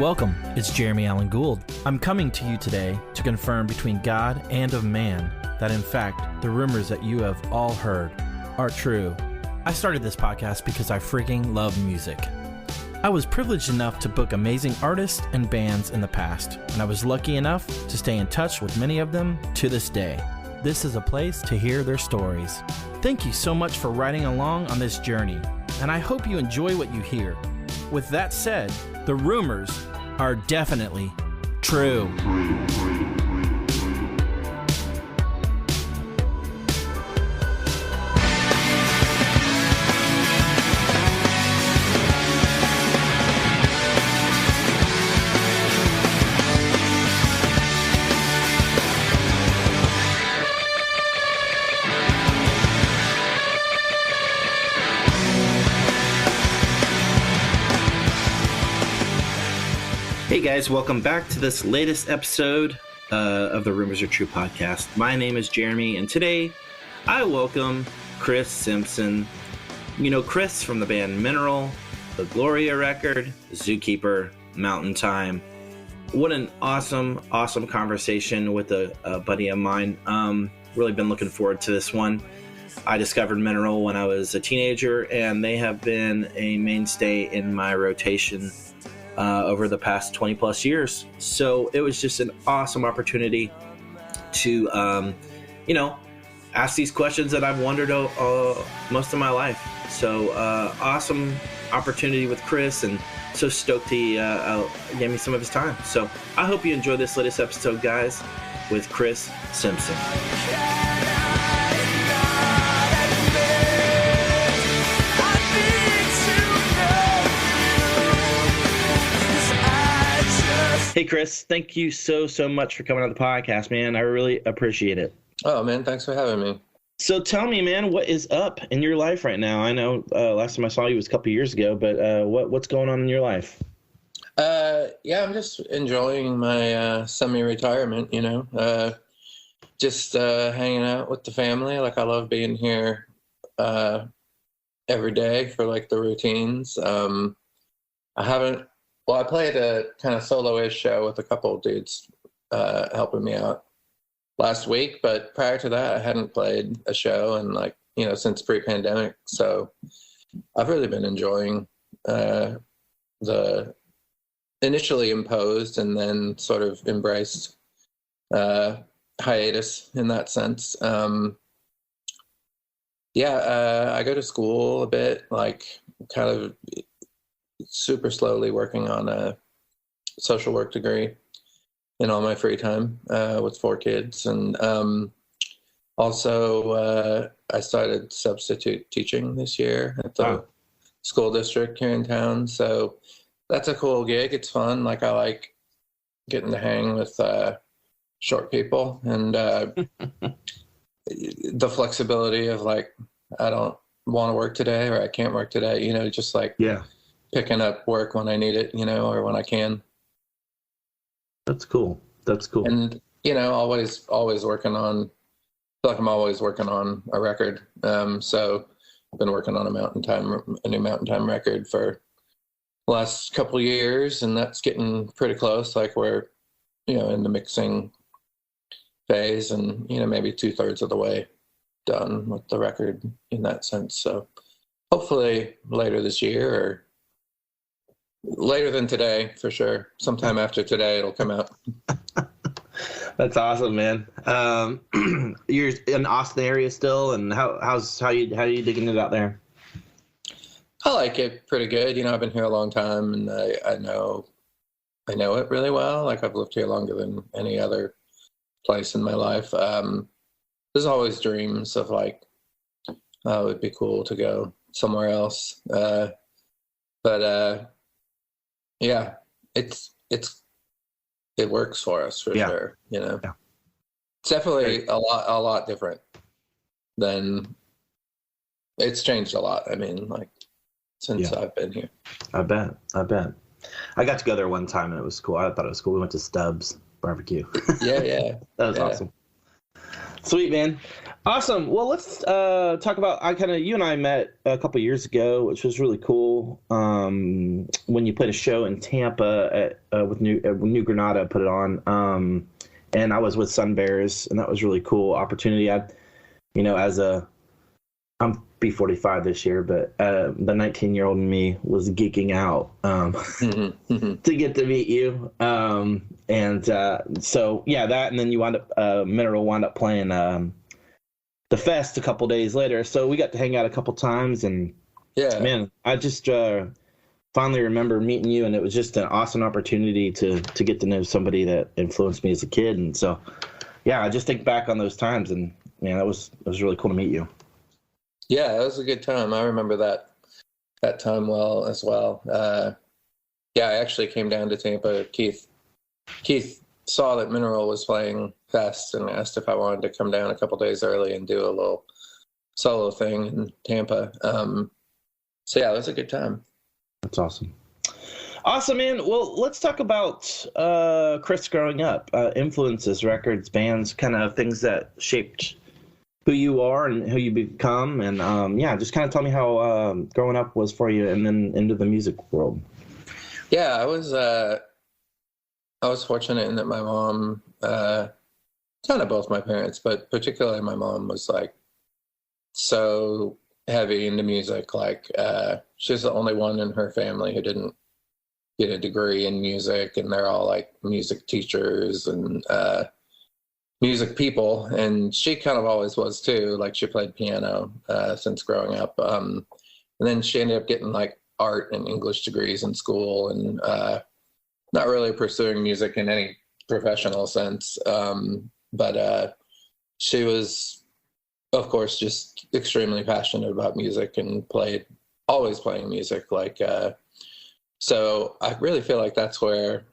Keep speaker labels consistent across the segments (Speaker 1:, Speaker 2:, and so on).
Speaker 1: Welcome, it's Jeremy Allen Gould. I'm coming to you today to confirm between God and of man that in fact the rumors that you have all heard are true. I started this podcast because I freaking love music. I was privileged enough to book amazing artists and bands in the past, and I was lucky enough to stay in touch with many of them to this day. This is a place to hear their stories. Thank you so much for riding along on this journey, and I hope you enjoy what you hear. With that said, the rumors are definitely true. Hey guys, welcome back to this latest episode of the Rumors Are True podcast. My name is Jeremy, and today I welcome Chris Simpson. You know Chris from the band Mineral, the Gloria Record, Zookeeper, Mountain Time. What an awesome conversation with a buddy of mine. Really been looking forward to this one. I discovered Mineral when I was a teenager, and they have been a mainstay in my rotation over the past 20 plus years. So it was just an awesome opportunity to, ask these questions that I've wondered most of my life. So awesome opportunity with Chris, and so stoked he gave me some of his time. So I hope you enjoy this latest episode, guys, with Chris Simpson. Hey, Chris, thank you so much for coming on the podcast, man. I really appreciate it.
Speaker 2: Oh, man, thanks for having me.
Speaker 1: So tell me, man, what is up in your life right now? I know last time I saw you was a couple years ago, but what's going on in your life?
Speaker 2: I'm just enjoying my semi-retirement, just hanging out with the family. Like, I love being here every day for, like, the routines. I played a kind of solo-ish show with a couple of dudes helping me out last week, but prior to that, I hadn't played a show in, since pre-pandemic. So I've really been enjoying the initially imposed and then sort of embraced hiatus in that sense. I go to school a bit, kind of super slowly working on a social work degree in all my free time with 4 kids. And also I started substitute teaching this year at the school district here in town. So that's a cool gig. It's fun. I like getting to hang with short people and the flexibility of I don't want to work today or I can't work today, just picking up work when I need it, or when I can.
Speaker 1: That's cool.
Speaker 2: And, always working on, I feel like I'm always working on a record. So I've been working on a new Mountain Time record for the last couple of years, and that's getting pretty close. We're, in the mixing phase and, maybe 2/3 of the way done with the record in that sense. So hopefully later this year or later than today, for sure. Sometime after today, it'll come out.
Speaker 1: That's awesome, man. You're in Austin area still, and how are you digging it out there?
Speaker 2: I like it pretty good. I've been here a long time, and I know it really well. I've lived here longer than any other place in my life. There's always dreams of it'd be cool to go somewhere else. Yeah, it works for us for sure. It's definitely a lot different than it's changed a lot. I mean, since I've been here.
Speaker 1: I bet. I got to go there one time and it was cool. I thought it was cool. We went to Stubbs barbecue.
Speaker 2: Yeah.
Speaker 1: That was awesome. Sweet, man. Awesome. Well, let's talk about. You and I met a couple years ago, which was really cool. When you played a show in Tampa with New Granada, put it on, and I was with Sun Bears, and that was really cool opportunity. I'm be 45 this year, but the 19-year-old in me was geeking out to get to meet you. So yeah, that, and then you wound up Mineral wound up playing the fest a couple days later, so we got to hang out a couple times, and
Speaker 2: Yeah,
Speaker 1: man, I just finally remember meeting you, and it was just an awesome opportunity to get to know somebody that influenced me as a kid. And so yeah, I just think back on those times, and man, it was really cool to meet you.
Speaker 2: yeah, it was a good time. I remember that time well as well. Yeah, I actually came down to Tampa. Keith saw that Mineral was playing Fest and asked if I wanted to come down a couple days early and do a little solo thing in Tampa. So yeah, it was a good time.
Speaker 1: That's awesome. Awesome, man. Well, let's talk about Chris growing up, influences, records, bands, kind of things that shaped who you are and who you become. And yeah, just kind of tell me how growing up was for you and then into the music world.
Speaker 2: Yeah, I was fortunate in that my mom, kind of both my parents, but particularly my mom was like so heavy into music. Like she's the only one in her family who didn't get a degree in music, and they're all like music teachers and music people, and she kind of always was too. Like she played piano since growing up, and then she ended up getting like art and English degrees in school, and not really pursuing music in any professional sense. But she was, of course, just extremely passionate about music and always playing music. Like, so I really feel like that's where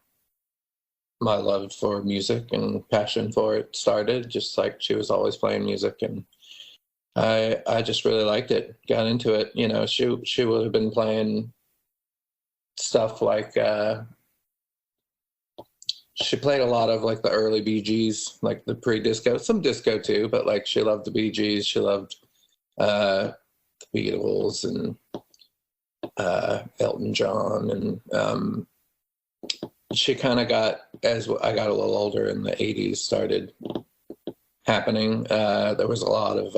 Speaker 2: my love for music and passion for it started. Just like she was always playing music, and I just really liked it, got into it. You know, she would have been playing stuff like, she played a lot of like the early Bee Gees, like the pre-disco, some disco too, but like she loved the Bee Gees. She loved the Beatles and Elton John. And she kind of got, as I got a little older in the 80s, started happening. There was a lot of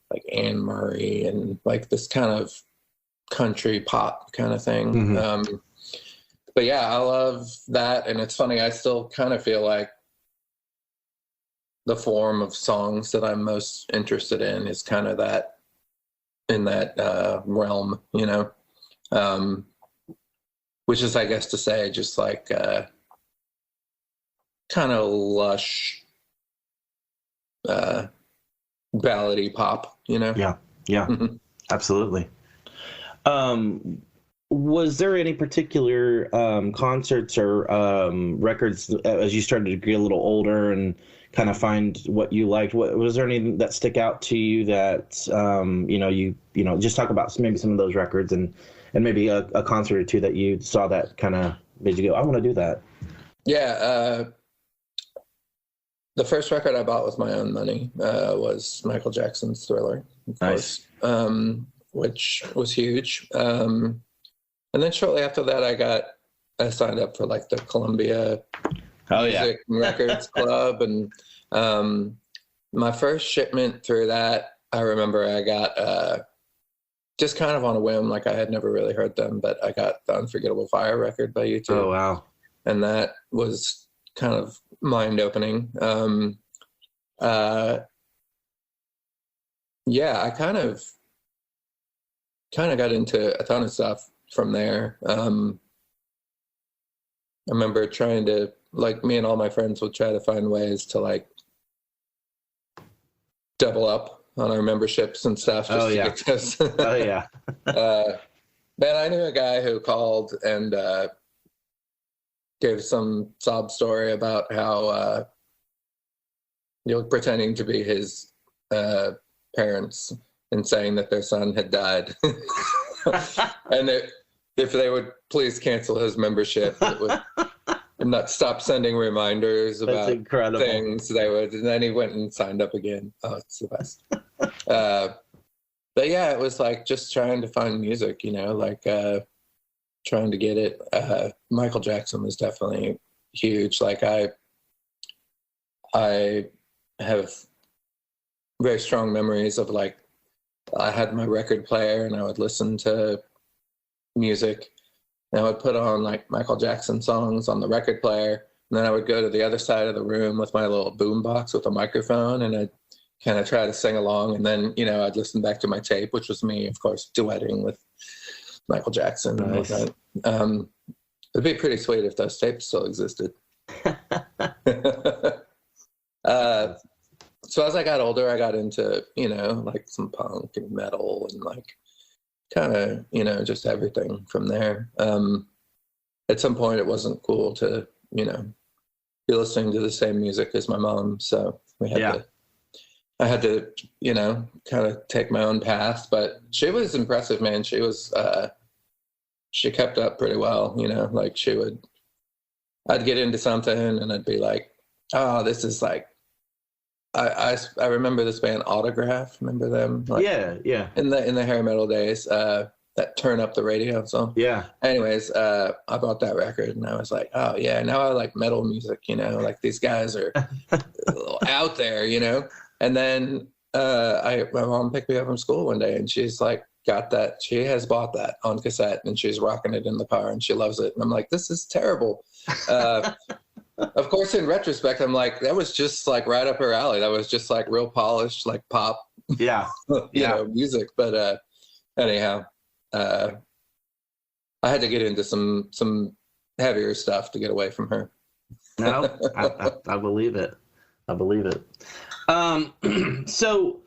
Speaker 2: like Anne Murray and like this kind of country pop kind of thing. Mm-hmm. But yeah, I love that. And it's funny, I still kind of feel like the form of songs that I'm most interested in is kind of that, in that realm, you know, which is, I guess, to say just like kind of lush, ballady pop, you know?
Speaker 1: Yeah, mm-hmm. Absolutely. Was there any particular concerts or records as you started to get a little older and kind of find what you liked? Was there anything that stick out to you that you just talk about maybe some of those records and maybe a concert or two that you saw that kind of made you go, I want to do that?
Speaker 2: Yeah, the first record I bought with my own money was Michael Jackson's Thriller, of
Speaker 1: nice.
Speaker 2: course, which was huge. And then shortly after that, I signed up for like the Columbia Music and Records Club. And my first shipment through that, I remember I got just kind of on a whim, like I had never really heard them, but I got the Unforgettable Fire record by U2.
Speaker 1: Oh, wow. And
Speaker 2: that was kind of mind-opening. Yeah, I kind of got into a ton of stuff from there. I remember trying to, like, me and all my friends would try to find ways to like double up on our memberships and stuff. Just to get those.
Speaker 1: Oh yeah.
Speaker 2: Man, I knew a guy who called and gave some sob story about how pretending to be his parents and saying that their son had died. And if they would please cancel his membership, and not stop sending reminders about things they would. And then he went and signed up again. Oh, it's the best. But yeah, it was like just trying to find music, like trying to get it. Michael Jackson was definitely huge. Like I have very strong memories of like, I had my record player and I would listen to music and I would put on like Michael Jackson songs on the record player. And then I would go to the other side of the room with my little boom box with a microphone and I'd kind of try to sing along. And then, I'd listen back to my tape, which was me, of course, duetting with Michael Jackson.
Speaker 1: Nice.
Speaker 2: And it'd be pretty sweet if those tapes still existed. So as I got older, I got into, like some punk and metal and like kind of, just everything from there. At some point it wasn't cool to, be listening to the same music as my mom. So I had to, kind of take my own path, but she was impressive, man. She was, she kept up pretty well, like I'd get into something and I'd be like, oh, this is like, I remember this band Autograph. Remember them? Like,
Speaker 1: yeah.
Speaker 2: In the hair metal days, that Turn Up the Radio song.
Speaker 1: Yeah.
Speaker 2: Anyways, I bought that record and I was like, oh yeah, now I like metal music. Like these guys are a little out there, And then my mom picked me up from school one day and she's like, she has bought that on cassette and she's rocking it in the car and she loves it. And I'm like, this is terrible. Of course, in retrospect, I'm like, that was just like right up her alley. That was just like real polished, like pop, music. But anyhow, I had to get into some heavier stuff to get away from her.
Speaker 1: No, I believe it. So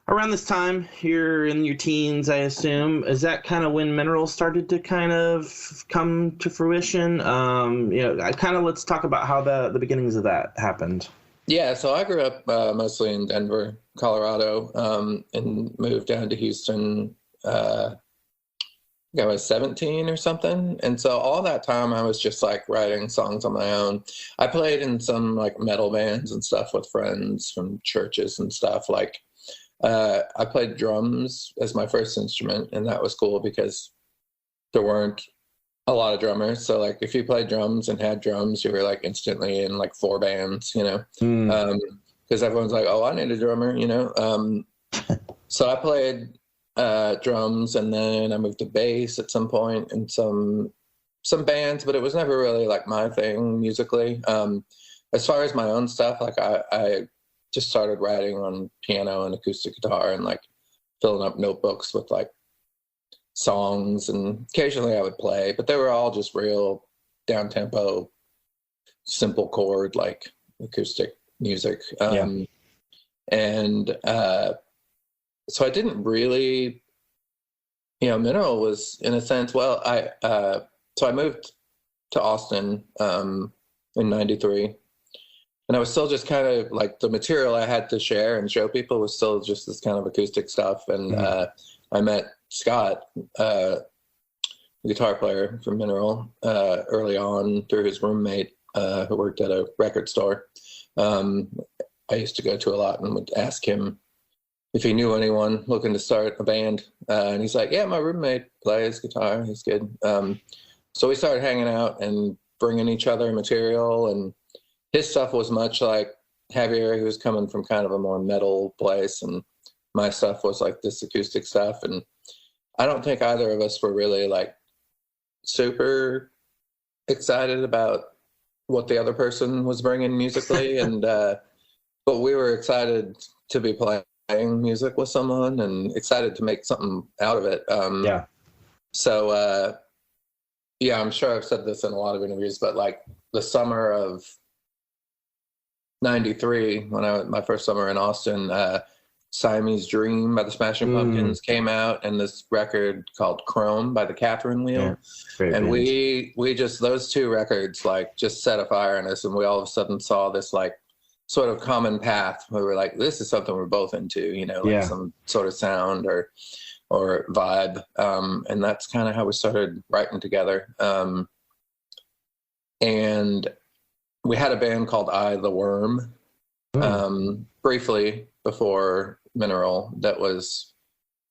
Speaker 1: around this time, you're in your teens, I assume. Is that kind of when Mineral started to kind of come to fruition? Let's talk about how the beginnings of that happened.
Speaker 2: Yeah, so I grew up mostly in Denver, Colorado, and moved down to Houston. I think I was 17 or something. And so all that time I was just like writing songs on my own. I played in some like metal bands and stuff with friends from churches and stuff. Like I played drums as my first instrument, and that was cool because there weren't a lot of drummers. So like if you played drums and had drums, you were like instantly in like 4 bands, because everyone's like, oh, I need a drummer, So I played drums, and then I moved to bass at some point in some bands, but it was never really like my thing musically. As far as my own stuff, like I just started writing on piano and acoustic guitar and like filling up notebooks with like songs, and occasionally I would play, but they were all just real down tempo, simple chord, like acoustic music. And so I didn't really, Mineral was in a sense, so I moved to Austin in 93. And I was still just kind of like the material I had to share and show people was still just this kind of acoustic stuff. And I met Scott, the guitar player from Mineral, early on through his roommate who worked at a record store. I used to go to a lot and would ask him if he knew anyone looking to start a band. And he's like, yeah, my roommate plays guitar. He's good. So we started hanging out and bringing each other material, and his stuff was much like heavier. He was coming from kind of a more metal place, and my stuff was like this acoustic stuff. And I don't think either of us were really like super excited about what the other person was bringing musically. And, but we were excited to be playing music with someone and excited to make something out of it. So, I'm sure I've said this in a lot of interviews, but like the summer of 93, when my first summer in Austin, Siamese Dream by the Smashing Pumpkins came out, and this record called Chrome by the Catherine Wheel. And we just, those 2 records like just set a fire in us, and we all of a sudden saw this like sort of common path where we're like, this is something we're both into, some sort of sound or vibe. And that's kind of how we started writing together. and we had a band called I the Worm, briefly before Mineral. That was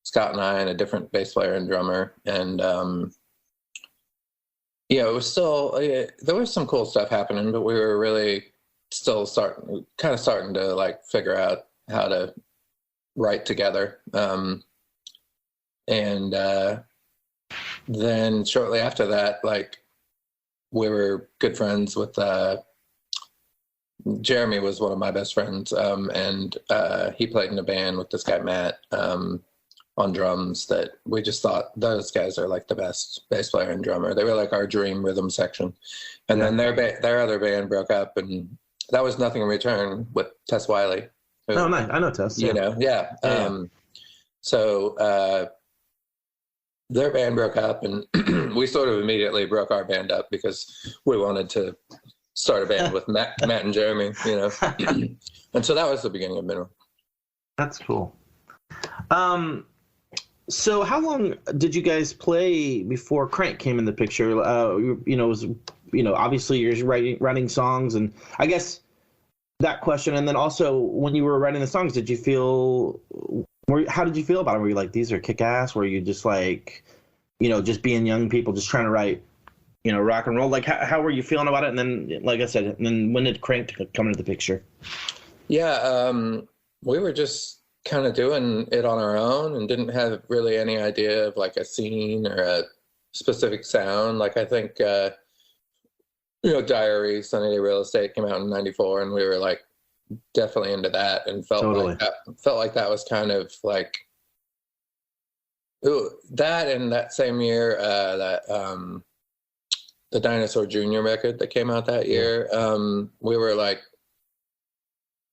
Speaker 2: Scott and I and a different bass player and drummer. And, it was still, there was some cool stuff happening, but we were really still starting to like figure out how to write together. And then shortly after that, like, we were good friends with Jeremy was one of my best friends, and he played in a band with this guy Matt on drums. That we just thought those guys are like the best bass player and drummer. They were like our dream rhythm section. And then their other band broke up, and that was Nothing in Return with Tess Wiley. Who,
Speaker 1: oh, nice. I know Tess.
Speaker 2: You know, yeah. So their band broke up, and we sort of immediately broke our band up because we wanted to start a band with Matt and Jeremy, you know. And so that was the beginning of Mineral.
Speaker 1: That's cool. So how long did you guys play before Crank came in the picture? Obviously you're writing songs, and I guess that question, and then also when you were writing the songs, how did you feel about them? Were you like, these are kick-ass? Were you just like, just being young people, just trying to write, rock and roll? Like, how were you feeling about it? And then, like I said, and then when did Crank come into the picture?
Speaker 2: Yeah, we were just kind of doing it on our own and didn't have really any idea of like a scene or a specific sound. Like, I think, Diary, Sunny Day Real Estate came out in '94, and we were like definitely into that, and felt like that was kind of like that. And that same year, the Dinosaur Jr. record that came out that year, we were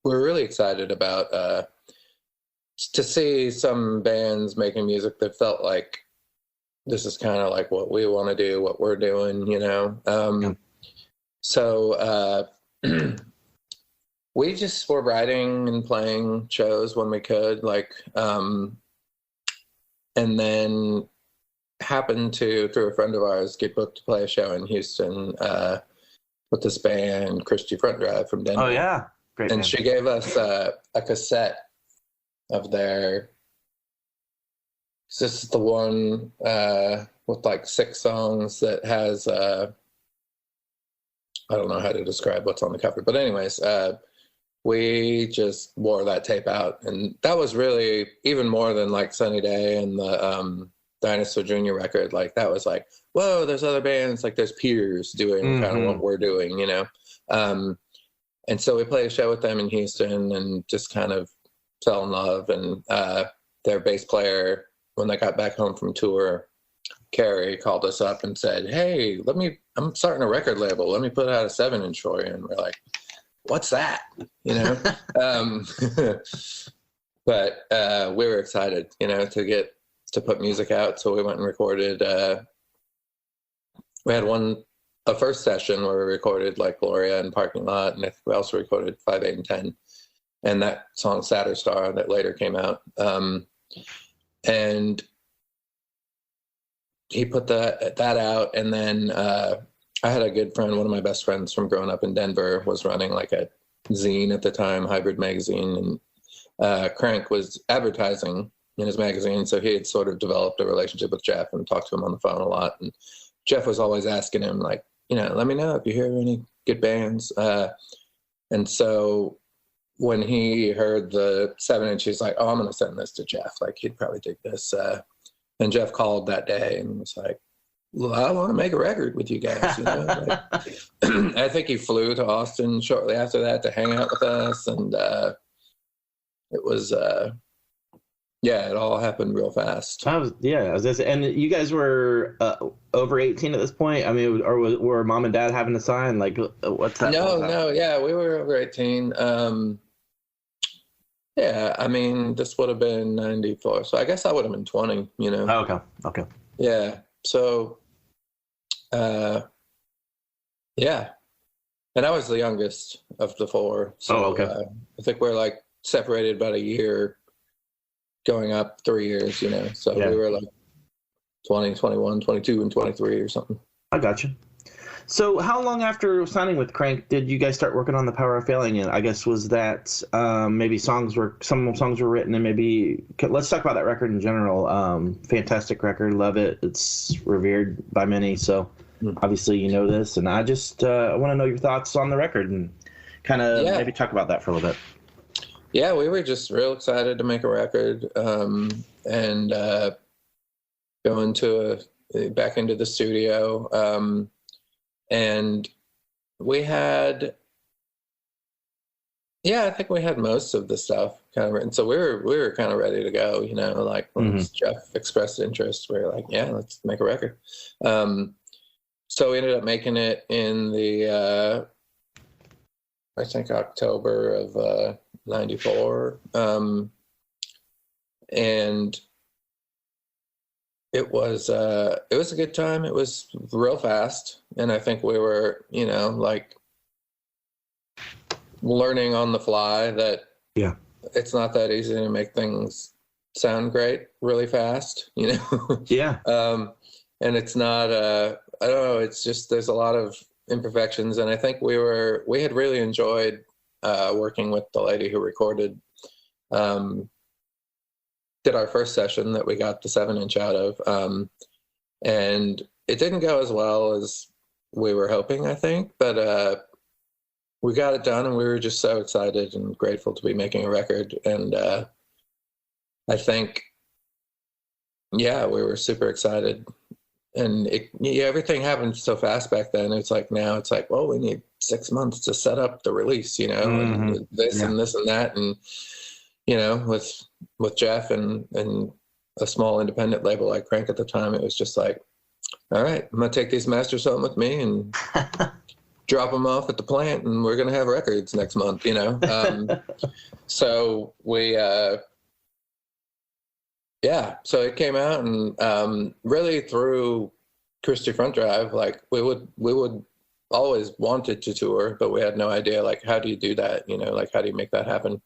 Speaker 2: really excited about to see some bands making music that felt like this is kind of like what we want to do, what we're doing, So we just were writing and playing shows when we could, and then happened to, through a friend of ours, get booked to play a show in Houston with this band, Christie Front Drive from Denver.
Speaker 1: Oh, yeah. Great.
Speaker 2: And she gave us a cassette of their, this is the one with like 6 songs that has, I don't know how to describe what's on the cover, but anyways, we just wore that tape out, and that was really even more than like Sunny Day and the Dinosaur Jr. record. Like, that was like, whoa, there's other bands, like there's peers doing kind of what we're doing, and so we played a show with them in Houston and just kind of fell in love. And their bass player, when they got back home from tour, Carrie, called us up and said, hey, I'm starting a record label. Let me put out a 7-inch for you. And we're like, what's that? But we were excited, to put music out. So we went and recorded, we had a first session where we recorded like Gloria in Parking Lot. And I think we also recorded 5, 8, and 10. And that song Satyr Star that later came out. And he put that out, and then I had a good friend, one of my best friends from growing up in Denver, was running like a zine at the time, Hybrid magazine, and Crank was advertising in his magazine, so he had sort of developed a relationship with Jeff and talked to him on the phone a lot. And Jeff was always asking him, like, let me know if you hear any good bands. And so when he heard the 7-inch, he's like, oh, I'm going to send this to Jeff. Like, he'd probably dig this. And Jeff called that day and was like, well, I want to make a record with you guys. I think he flew to Austin shortly after that to hang out with us. And it was, it all happened real fast.
Speaker 1: And you guys were over 18 at this point? I mean, or were mom and dad having to sign? Like, what's that?
Speaker 2: No. Yeah, we were over 18. Yeah, I mean, this would have been 94, so I guess I would have been 20,
Speaker 1: Oh, okay.
Speaker 2: Yeah, so, yeah. And I was the youngest of the 4, so I think we're, like, separated about a year, going up 3 years, so we were, like, 20, 21, 22, and 23 or something.
Speaker 1: I got you. So how long after signing with Crank did you guys start working on The Power of Failing? And I guess was that maybe some songs were written and maybe let's talk about that record in general. Fantastic record, love it. It's revered by many. So obviously you know this, and I just I want to know your thoughts on the record and kind of maybe talk about that for a little bit.
Speaker 2: Yeah, we were just real excited to make a record and go back into the studio. And we had, I think we had most of the stuff kind of written. So we were kind of ready to go, like once Jeff expressed interest, we were like, yeah, let's make a record. So we ended up making it in the, I think October of 94. And it was a good time. It was real fast. And I think we were, like learning on the fly that it's not that easy to make things sound great really fast,
Speaker 1: Yeah.
Speaker 2: And it's not, I don't know, it's just, there's a lot of imperfections. And I think we had really enjoyed working with the lady who recorded, did our first session that we got the 7-inch out of. And it didn't go as well as we were hoping, I think, but we got it done and we were just so excited and grateful to be making a record. And I think, we were super excited. And everything happened so fast back then. It's like now it's like, well, we need 6 months to set up the release, and this and this and that. And, with Jeff and a small independent label like Crank at the time, it was just like, all right, I'm going to take these masters home with me and drop them off at the plant and we're going to have records next month, So we, so it came out and really through Christie Front Drive, like we would always wanted to tour, but we had no idea, like, how do you do that? Like, how do you make that happen?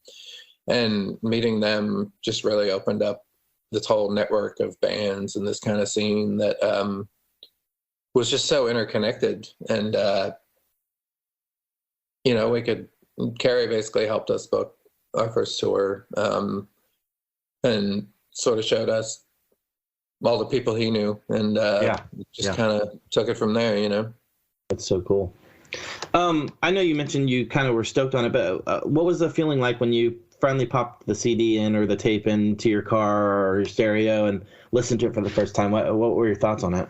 Speaker 2: And meeting them just really opened up this whole network of bands and this kind of scene that was just so interconnected. And, Carrie basically helped us book our first tour and sort of showed us all the people he knew and kind of took it from there,
Speaker 1: That's so cool. I know you mentioned you kind of were stoked on it, but what was the feeling like when you finally popped the CD in or the tape into your car or your stereo and listened to it for the first time? What were your thoughts on it?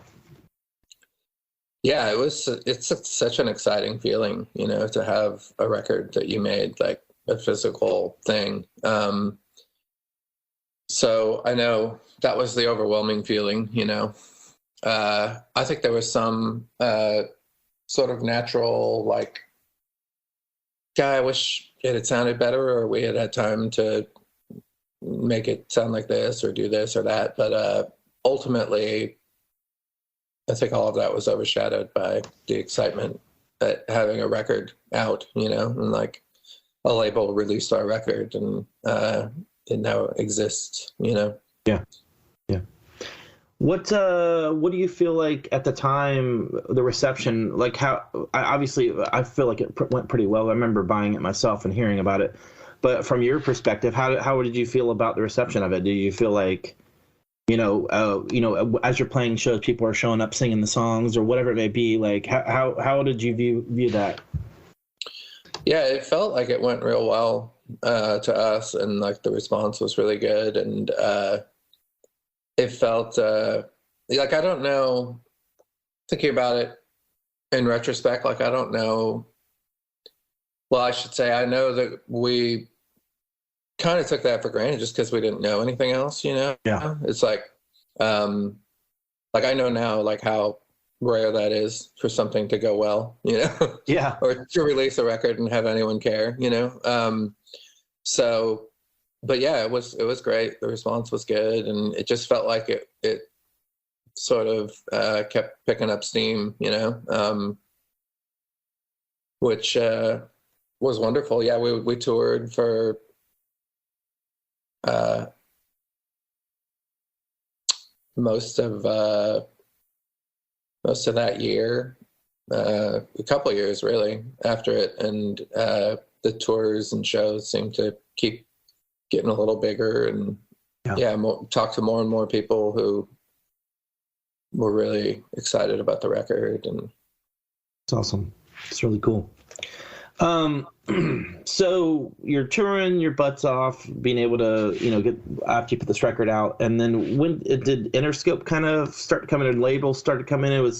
Speaker 2: Yeah, it's such an exciting feeling, to have a record that you made, like a physical thing. So I know that was the overwhelming feeling, I think there was some sort of natural, like, I wish it had sounded better or we had time to make it sound like this or do this or that. But ultimately, I think all of that was overshadowed by the excitement at having a record out, and like a label released our record and it now exists,
Speaker 1: Yeah. What do you feel like at the time, the reception, like I feel like it went pretty well. I remember buying it myself and hearing about it, but from your perspective, how did you feel about the reception of it? Do you feel like, as you're playing shows, people are showing up singing the songs or whatever it may be, like how did you view that?
Speaker 2: Yeah, it felt like it went real well to us, and like the response was really good, and it felt like, I don't know, thinking about it in retrospect, like I don't know, well, I should say I know that we kind of took that for granted just because we didn't know anything else,
Speaker 1: Yeah.
Speaker 2: It's like I know now, like, how rare that is for something to go well,
Speaker 1: Yeah.
Speaker 2: or to release a record and have anyone care, so, but yeah, it was great. The response was good, and it just felt like it sort of kept picking up steam, which was wonderful. Yeah, we toured for most of that year, a couple of years really after it, and the tours and shows seem to keep getting a little bigger, and talk to more and more people who were really excited about the record. And
Speaker 1: it's awesome. It's really cool. So you're touring your butts off, being able to, get after you put this record out, and then when did Interscope kind of start coming in? Labels started coming in.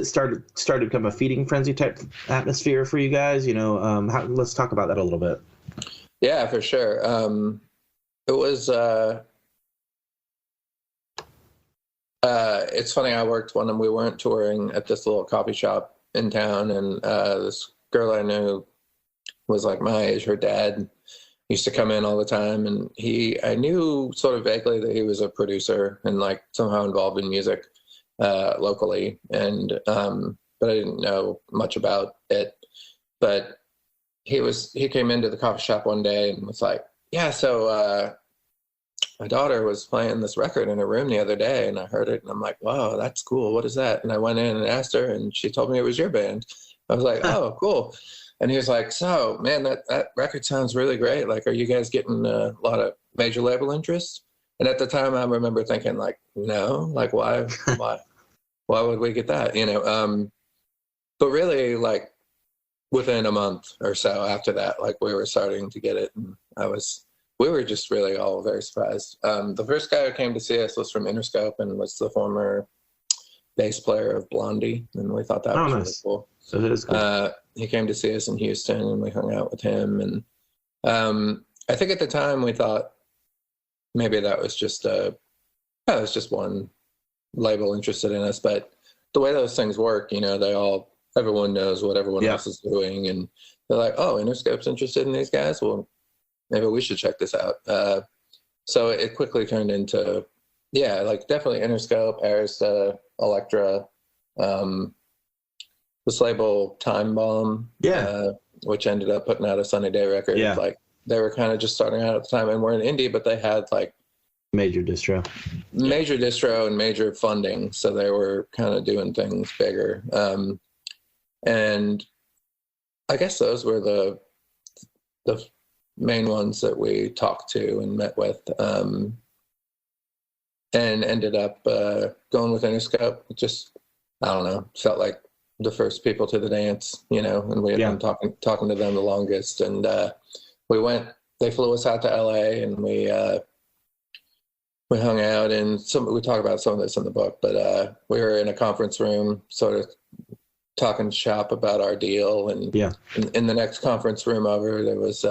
Speaker 1: Started to become a feeding frenzy type atmosphere for you guys? Let's talk about that a little bit.
Speaker 2: Yeah, for sure. It was. It's funny. I worked when we weren't touring at this little coffee shop in town, and this girl I knew was like my age. Her dad used to come in all the time, and I knew sort of vaguely that he was a producer and like somehow involved in music locally, and but I didn't know much about it. But he came into the coffee shop one day and was like, yeah, so my daughter was playing this record in her room the other day, and I heard it, and I'm like, wow, that's cool. What is that? And I went in and asked her, and she told me it was your band. I was like, oh, cool. And he was like, so, man, that record sounds really great. Like, are you guys getting a lot of major label interest? And at the time, I remember thinking, like, no, like, why would we get that? But really, like, within a month or so after that, like, we were starting to get it, and we were just really all very surprised. The first guy who came to see us was from Interscope and was the former bass player of Blondie, and we thought that was really cool.
Speaker 1: So that is cool.
Speaker 2: He came to see us in Houston, and we hung out with him. And I think at the time we thought maybe that was just one label interested in us. But the way those things work, everyone knows what everyone else is doing, and they're like, oh, Interscope's interested in these guys. Well, maybe we should check this out. So it quickly turned into, like definitely Interscope, Arista, Elektra, this label Time Bomb, which ended up putting out a Sunny Day record.
Speaker 1: Yeah.
Speaker 2: Like they were kind of just starting out at the time, and we're an indie, but they had like
Speaker 1: major distro
Speaker 2: and major funding, so they were kind of doing things bigger. And I guess those were the main ones that we talked to and met with, and ended up going with Interscope. Just, I don't know, felt like the first people to the dance, and we had been talking to them the longest. And they flew us out to LA, and we hung out, and we talk about some of this in the book, but we were in a conference room sort of talking shop about our deal. And in the next conference room over, there was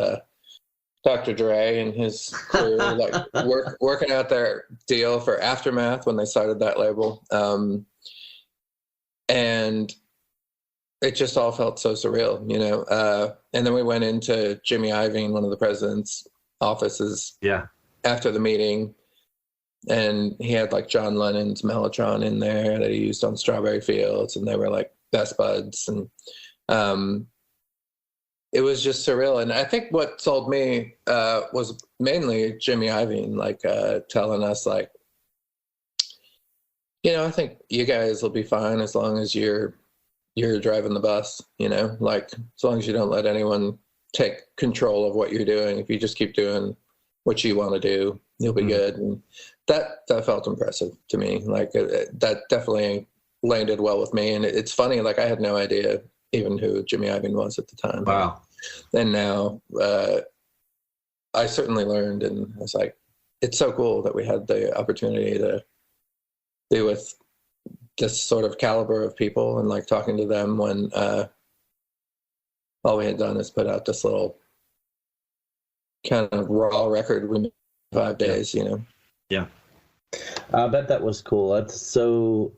Speaker 2: Dr. Dre and his crew like working out their deal for Aftermath when they started that label. And it just all felt so surreal, and then we went into Jimmy Iovine, one of the president's offices after the meeting, and he had like John Lennon's Mellotron in there that he used on Strawberry Fields, and they were like best buds. And it was just surreal. And I think what sold me was mainly Jimmy Iovine, like telling us like, I think you guys will be fine as long as you're driving the bus, like as long as you don't let anyone take control of what you're doing. If you just keep doing what you want to do, you'll be good. And that felt impressive to me. Like that definitely landed well with me. And it's funny, like I had no idea even who Jimmy Iovine was at the time.
Speaker 1: Wow.
Speaker 2: And now I certainly learned, and I was like, it's so cool that we had the opportunity to be with this sort of caliber of people and like talking to them when all we had done is put out this little kind of raw record in 5 days,
Speaker 1: Yeah. I bet that was cool. That's so,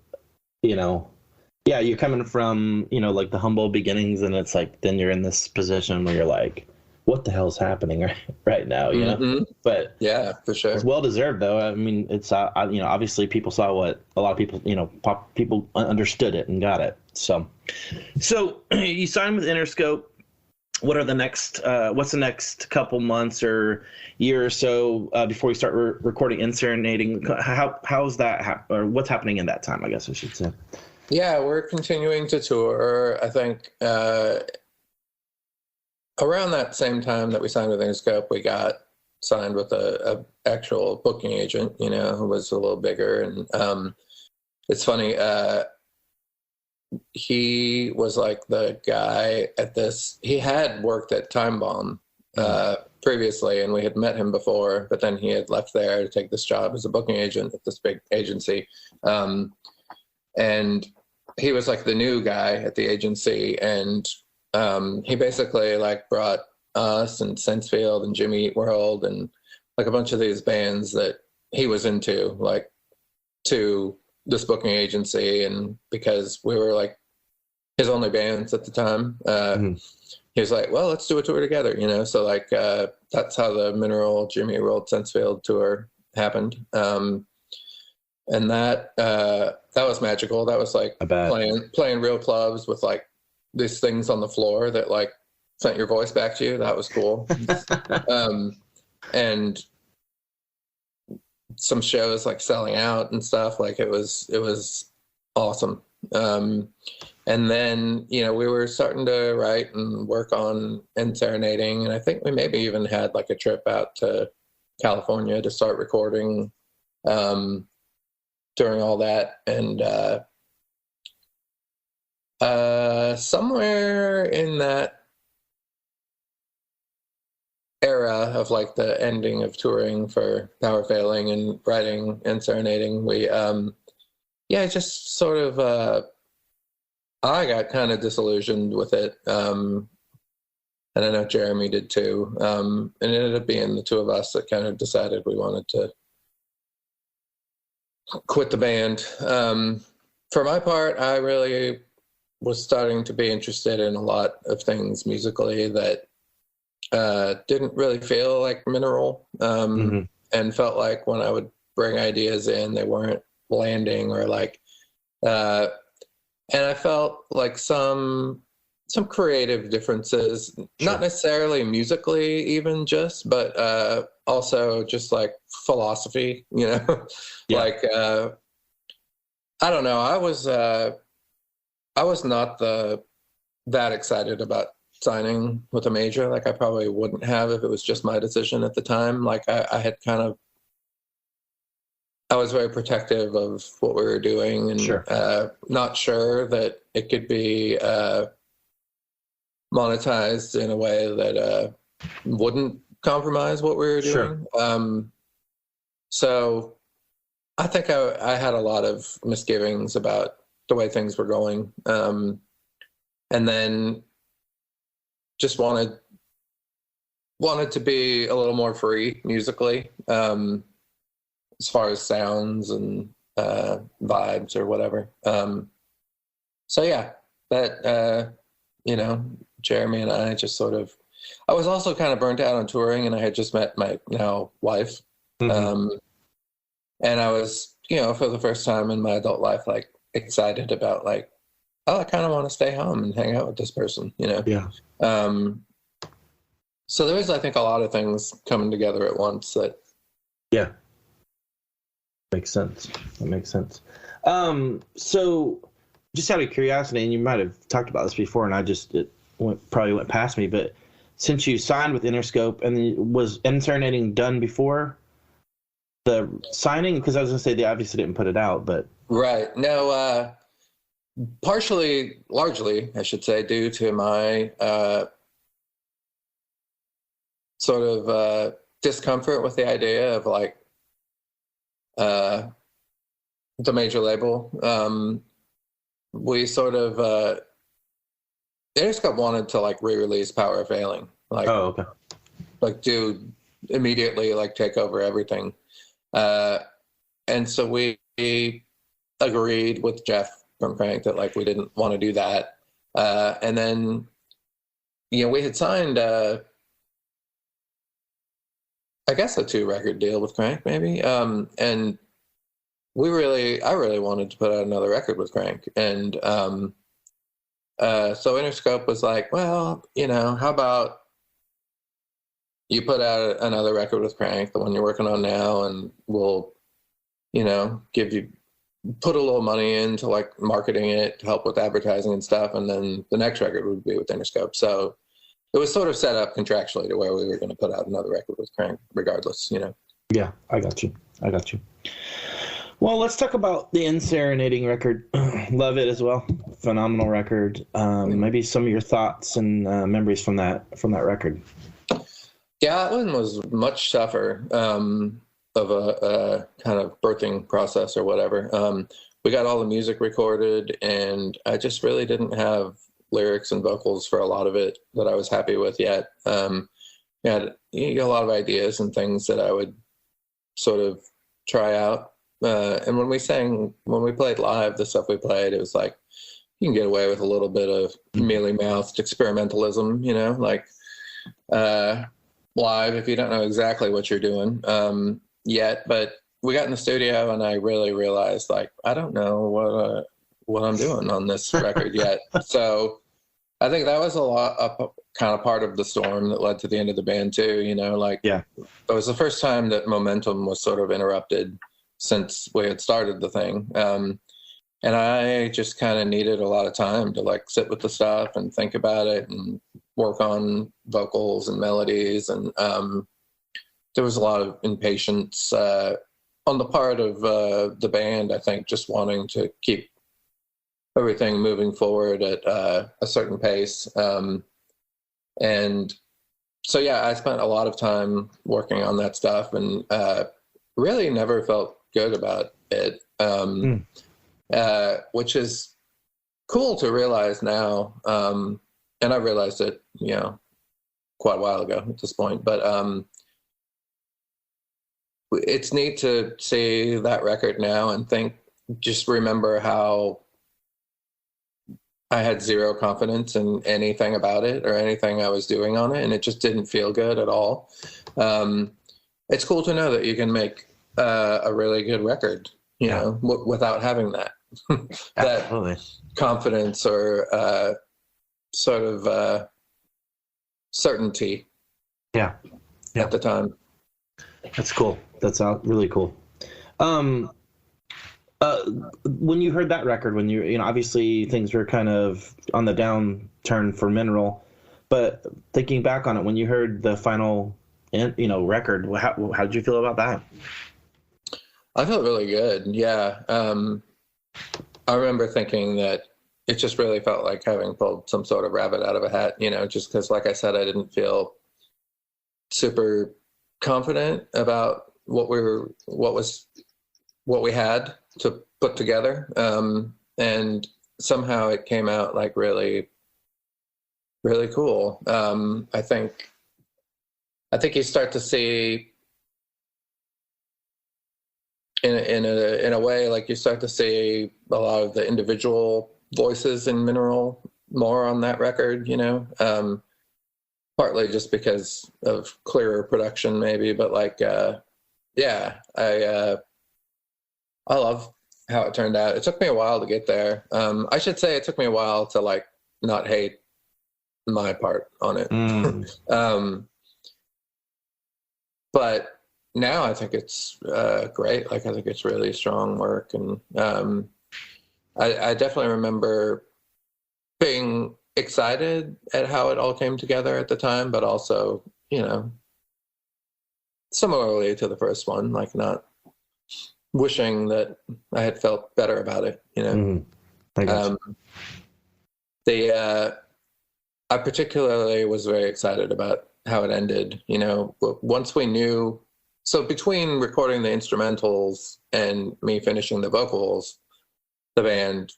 Speaker 1: you're coming from, like the humble beginnings, and it's like, then you're in this position where you're like, what the hell's happening right now,
Speaker 2: Mm-hmm.
Speaker 1: But
Speaker 2: yeah, for sure.
Speaker 1: It's well deserved though. I mean, it's, obviously people saw what a lot of people, people understood it and got it. So you signed with Interscope. What are the next, what's the next couple months or year or so before you start recording Inserenating? How's that or what's happening in that time, I guess I should say?
Speaker 2: Yeah, we're continuing to tour. I think around that same time that we signed with Interscope, we got signed with a actual booking agent, who was a little bigger. And it's funny, he was like the guy at this. He had worked at Time Bomb previously, and we had met him before, but then he had left there to take this job as a booking agent at this big agency. And he was like the new guy at the agency, and he basically like brought us and Sensefield and Jimmy Eat World and like a bunch of these bands that he was into, like, to this booking agency. And because we were like his only bands at the time, he was like, well, let's do a tour together, so like that's how the Mineral Jimmy Eat World Sensefield tour happened. And that was magical. That was like playing real clubs with like these things on the floor that like sent your voice back to you. That was cool. And some shows like selling out and stuff. Like it was awesome. And then, we were starting to write and work on and serenading. And I think we maybe even had like a trip out to California to start recording during all that. And somewhere in that era of like the ending of touring for Power Failing and writing and serenading, we just sort of I got kind of disillusioned with it, and I know Jeremy did too, and it ended up being the two of us that kind of decided we wanted to quit the band. For my part, I really was starting to be interested in a lot of things musically that didn't really feel like Mineral, and felt like when I would bring ideas in, they weren't landing, or like, and I felt like some creative differences, not necessarily musically even just, but also just like philosophy, like, I don't know. I was not that excited about signing with a major. Like I probably wouldn't have if it was just my decision at the time. Like I had I was very protective of what we were doing, and not sure that it could be monetized in a way that wouldn't compromise what we were doing. So I think I had a lot of misgivings about the way things were going, and then just wanted to be a little more free musically, as far as sounds and vibes or whatever. So yeah, that Jeremy and I just sort of, I was also kind of burnt out on touring, and I had just met my now wife, and I was, for the first time in my adult life, like excited about like, oh, I kind of want to stay home and hang out with this person, So there was, I think, a lot of things coming together at once that.
Speaker 1: Yeah. Makes sense. That makes sense. So just out of curiosity, and you might have talked about this before, and it probably went past me, but since you signed with Interscope, and was Serenading done before the signing? Because I was going to say they obviously didn't put it out, but. Right.
Speaker 2: No, largely, I should say, due to my sort of discomfort with the idea of like the major label. We sort of Interscope wanted to like re-release Power Failing, like, like do immediately like take over everything, and so we agreed with Jeff from Crank that like we didn't want to do that, and then we had signed I guess a 2-record deal with Crank maybe, and I really wanted to put out another record with Crank, and so Interscope was like, well, how about you put out another record with Crank, the one you're working on now, and we'll give you put a little money into like marketing it to help with advertising and stuff. And then the next record would be with Interscope. So it was sort of set up contractually to where we were going to put out another record with Crank regardless, you know?
Speaker 1: Yeah, I got you. Well, let's talk about the In Serenading record. Love it as well. Phenomenal record. Maybe some of your thoughts and memories from that record.
Speaker 2: Yeah, that one was much tougher of a kind of birthing process or whatever. We got all the music recorded, and I just really didn't have lyrics and vocals for a lot of it that I was happy with yet. You got a lot of ideas and things that I would sort of try out. And when we played live, the stuff we played, it was like, you can get away with a little bit of mealy-mouthed experimentalism, you know, like live if you don't know exactly what you're doing yet. But we got in the studio and I really realized, like, I don't know what I'm doing on this record yet. So I think that was kind of part of the storm that led to the end of the band too, you know, like, yeah, it was the first time that momentum was sort of interrupted since we had started the thing. And I just kind of needed a lot of time to like sit with the stuff and think about it and work on vocals and melodies. And there was a lot of impatience on the part of the band, I think, just wanting to keep everything moving forward at a certain pace. And so, yeah, I spent a lot of time working on that stuff and really never felt good about it, which is cool to realize now. And I realized it, you know, quite a while ago at this point, but it's neat to see that record now and just remember how I had zero confidence in anything about it or anything I was doing on it, and it just didn't feel good at all. It's cool to know that you can make a really good record, you know, without having that that confidence or sort of certainty. Yeah, at the time.
Speaker 1: That's cool. That's really cool. When you heard that record, when you know, obviously things were kind of on the downturn for Mineral, but thinking back on it, when you heard the final, you know, record, how did you feel about that?
Speaker 2: I felt really good. Yeah. I remember thinking that it just really felt like having pulled some sort of rabbit out of a hat, you know, just because, like I said, I didn't feel super confident about what we had to put together. And somehow it came out like really, really cool. I think you start to see in a way, like you start to see a lot of the individual voices in Mineral more on that record, you know, partly just because of clearer production maybe, but like, yeah, I love how it turned out. It took me a while to get there. I should say it took me a while to like not hate my part on it. But now I think it's great. Like, I think it's really strong work. And I definitely remember being excited at how it all came together at the time, but also, you know, similarly to the first one, like not wishing that I had felt better about it, you know. I particularly was very excited about how it ended, you know. Once we knew, so between recording the instrumentals and me finishing the vocals, the band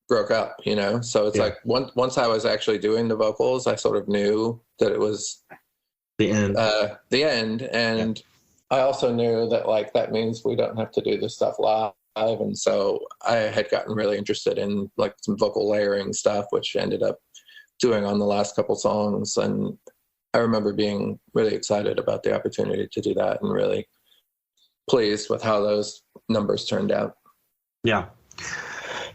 Speaker 2: broke up, you know. So it's like once I was actually doing the vocals, I sort of knew that it was the end. And I also knew that like that means we don't have to do this stuff live. And so I had gotten really interested in like some vocal layering stuff, which ended up doing on the last couple songs. And I remember being really excited about the opportunity to do that and really pleased with how those numbers turned out.
Speaker 1: Yeah.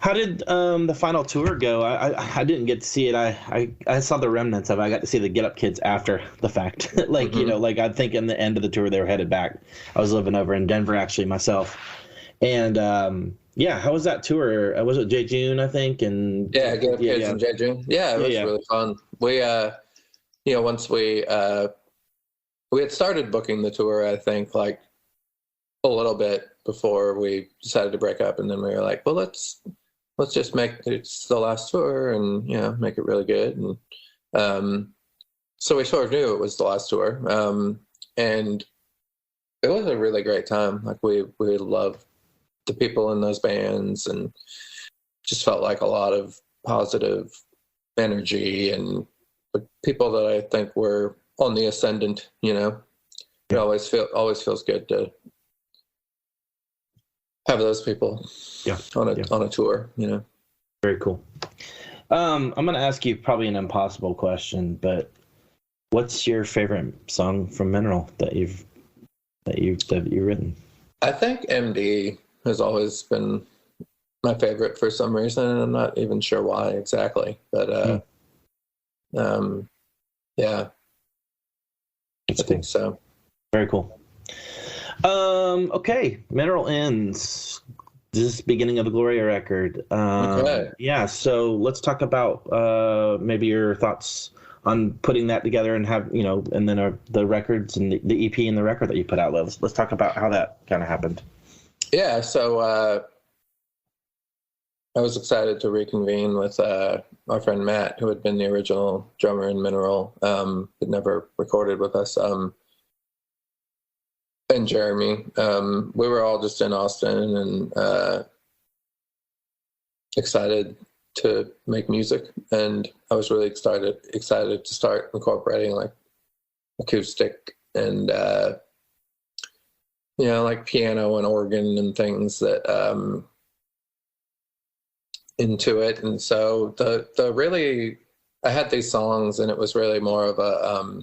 Speaker 1: How did the final tour go? I didn't get to see it. I saw the remnants of it. I got to see the Get Up Kids after the fact. Like, you know, like I think in the end of the tour they were headed back. I was living over in Denver actually myself. And Yeah, how was that tour? Was it June, I think? And
Speaker 2: Yeah, Get Up Kids in June. Yeah, it was really fun. We, once we had started booking the tour, I think, like a little bit before we decided to break up, and then we were like, well, let's just make it's the last tour and make it really good. And so we sort of knew it was the last tour, and it was a really great time. Like we loved the people in those bands, and just felt like a lot of positive energy and people that I think were on the ascendant. It always feels good to have those people on a tour.
Speaker 1: Very cool. I'm going to ask you probably an impossible question, but what's your favorite song from Mineral that you've written?
Speaker 2: I think MD has always been my favorite for some reason, and I'm not even sure why exactly, but yeah,
Speaker 1: That's
Speaker 2: I think so.
Speaker 1: Very cool. Okay, Mineral ends. This is the beginning of the Gloria record.
Speaker 2: Okay.
Speaker 1: Yeah, so let's talk about maybe your thoughts on putting that together and and then the records and the EP and the record that you put out. Let's talk about how that kind of happened.
Speaker 2: Yeah, so I was excited to reconvene with our friend Matt, who had been the original drummer in Mineral, but never recorded with us, and Jeremy. We were all just in Austin and excited to make music, and I was really excited to start incorporating like acoustic and like piano and organ and things that into it. And so the really, I had these songs, and it was really more of a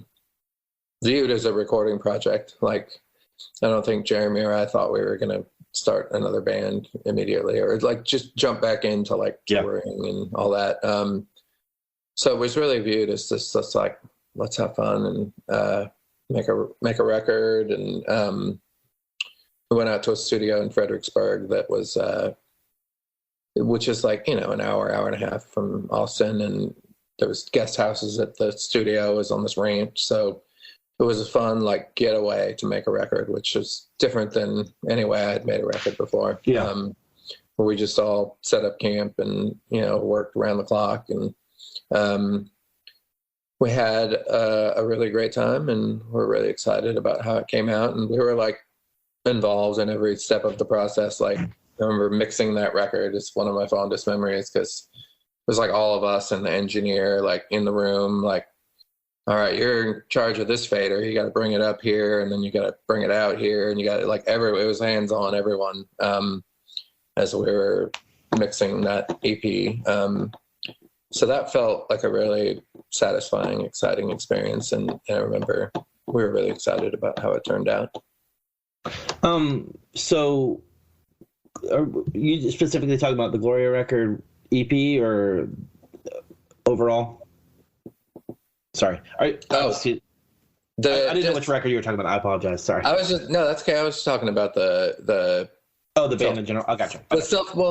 Speaker 2: viewed as a recording project. Like, I don't think Jeremy or I thought we were going to start another band immediately, or like just jump back into like touring and all that. So it was really viewed as just like, let's have fun and make a record. And we went out to a studio in Fredericksburg that was, which is like, an hour and a half from Austin. And there was guest houses at the studio. It was on this ranch. So it was a fun like getaway to make a record, which was different than any way I had made a record before.
Speaker 1: Yeah.
Speaker 2: Where we just all set up camp and, worked around the clock. And we had a really great time, and we're really excited about how it came out. And we were like involved in every step of the process. Like, I remember mixing that record. It's one of my fondest memories because it was like all of us and the engineer like in the room, like, all right, you're in charge of this fader. You got to bring it up here, and then you got to bring it out here, and you got to like it was hands on everyone as we were mixing that EP. So that felt like a really satisfying, exciting experience, and I remember we were really excited about how it turned out.
Speaker 1: So are you specifically talking about the Gloria Record EP or overall? Sorry. I didn't know which record you were talking about. I apologize. Sorry.
Speaker 2: That's okay. I was just talking about the
Speaker 1: band in general. I gotcha.
Speaker 2: The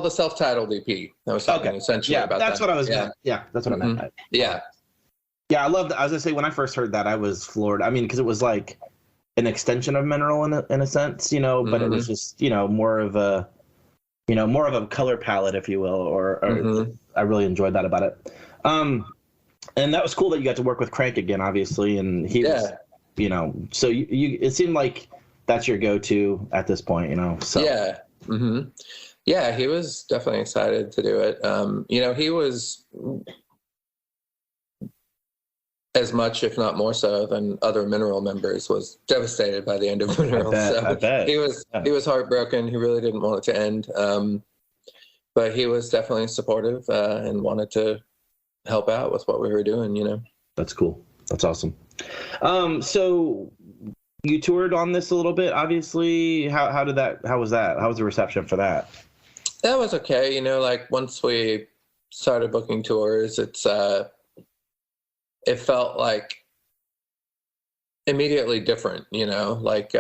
Speaker 2: self-titled EP. I was talking essentially about
Speaker 1: that's
Speaker 2: that.
Speaker 1: What I was. Yeah, that's what I meant.
Speaker 2: Yeah.
Speaker 1: Yeah, I loved. I was gonna say when I first heard that, I was floored. I mean, because it was like an extension of Mineral in a sense, but it was just more of a color palette, if you will, or I really enjoyed that about it. And that was cool that you got to work with Crank again, obviously, and he was, so you it seemed like that's your go-to at this point, So
Speaker 2: yeah, yeah, he was definitely excited to do it. He was as much, if not more so, than other Mineral members, was devastated by the end of Mineral.
Speaker 1: I bet.
Speaker 2: He was heartbroken. He really didn't want it to end, but he was definitely supportive and wanted to help out with what we were doing.
Speaker 1: That's cool. That's awesome. So you toured on this a little bit, obviously. How was that? How was the reception for that?
Speaker 2: That was okay. Like once we started booking tours, it felt like immediately different, like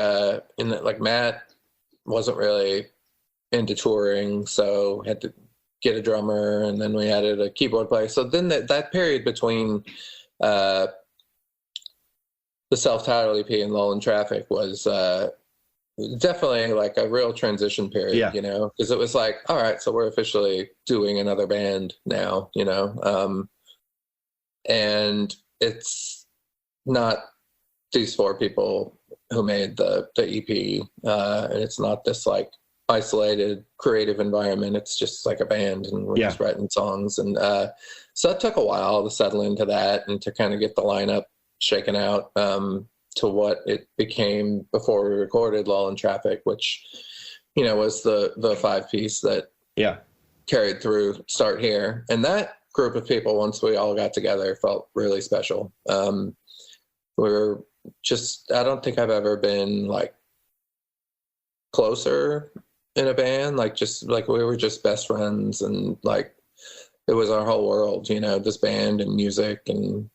Speaker 2: Matt wasn't really into touring, so had to get a drummer, and then we added a keyboard player. So then that period between the self-titled EP and Lull in Traffic was definitely like a real transition period, you know, because it was like, all right, so we're officially doing another band now, you know, and it's not these four people who made the EP, and it's not this like isolated creative environment. It's just like a band, and we're just writing songs. And so it took a while to settle into that and to kind of get the lineup shaken out to what it became before we recorded Lull in Traffic, which, you know, was the 5-piece that carried through Start Here. And that group of people, once we all got together, felt really special. We were just, I don't think I've ever been like closer in a band, like just like we were just best friends, and like it was our whole world, you know, this band and music and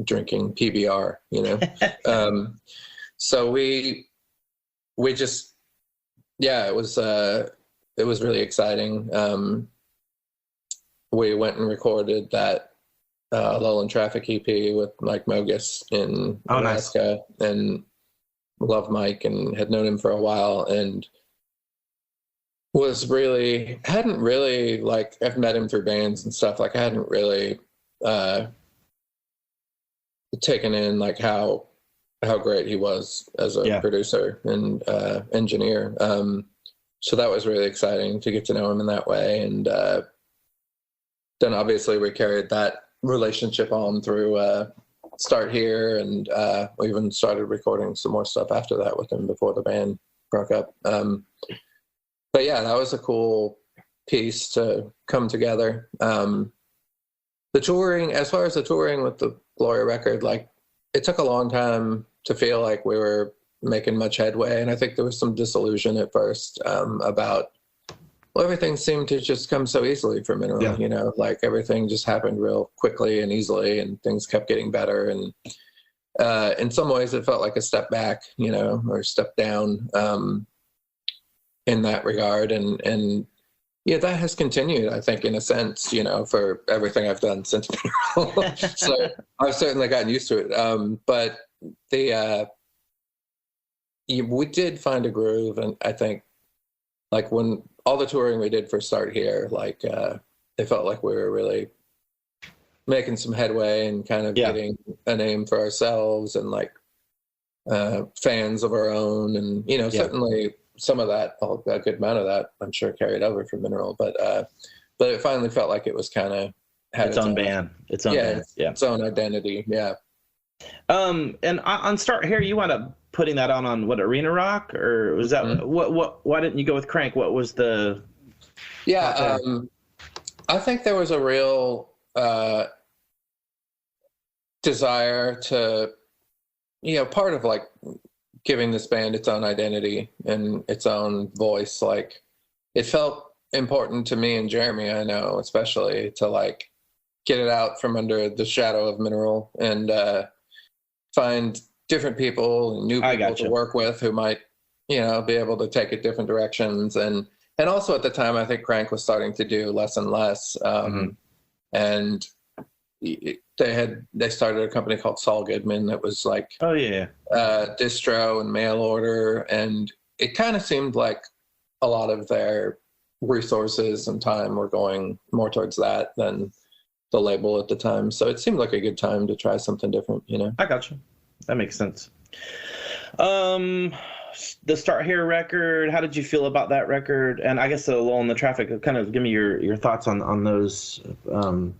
Speaker 2: drinking PBR, you know. So we just, it was really exciting. We went and recorded that Lull in Traffic EP with Mike Mogus in Alaska, and loved Mike and had known him for a while, and hadn't really like, I've met him through bands and stuff, like I hadn't really taken in like how great he was as a producer and engineer. So that was really exciting to get to know him in that way. And then obviously we carried that relationship on through Start Here, and we even started recording some more stuff after that with him before the band broke up. But yeah, that was a cool piece to come together. The touring, as far as the touring with the Gloria Record, like it took a long time to feel like we were making much headway. And I think there was some disillusion at first about, well, everything seemed to just come so easily for Mineral, you know, like everything just happened real quickly and easily, and things kept getting better. And in some ways it felt like a step back, you know, or step down in that regard. And yeah, that has continued, I think, in a sense, you know, for everything I've done since Mineral. So I've certainly gotten used to it. But we did find a groove, and I think like when all the touring we did for Start Here, like it felt like we were really making some headway and kind of getting a name for ourselves, and like fans of our own. And, you know, certainly some of that, a good amount of that, I'm sure carried over from Mineral, but it finally felt like it was kind of had
Speaker 1: its own band, its own band.
Speaker 2: Its own identity. Yeah.
Speaker 1: And on Start Here, you wound up putting that on what, Arena Rock, or was that why didn't you go with Crank? What was the
Speaker 2: I think there was a real desire to, you know, part of like giving this band its own identity and its own voice. Like it felt important to me and Jeremy, I know, especially, to like get it out from under the shadow of Mineral and find different people, new people to work with who might, you know, be able to take it different directions. And also at the time, I think Crank was starting to do less and less. And they started a company called Saul Goodman that was like distro and mail order, and it kind of seemed like a lot of their resources and time were going more towards that than the label at the time. So it seemed like a good time to try something different, you know.
Speaker 1: I got you. That makes sense. The Start Here record, how did you feel about that record? And I guess the Lull in the Traffic, kind of give me your thoughts on those.
Speaker 2: Lull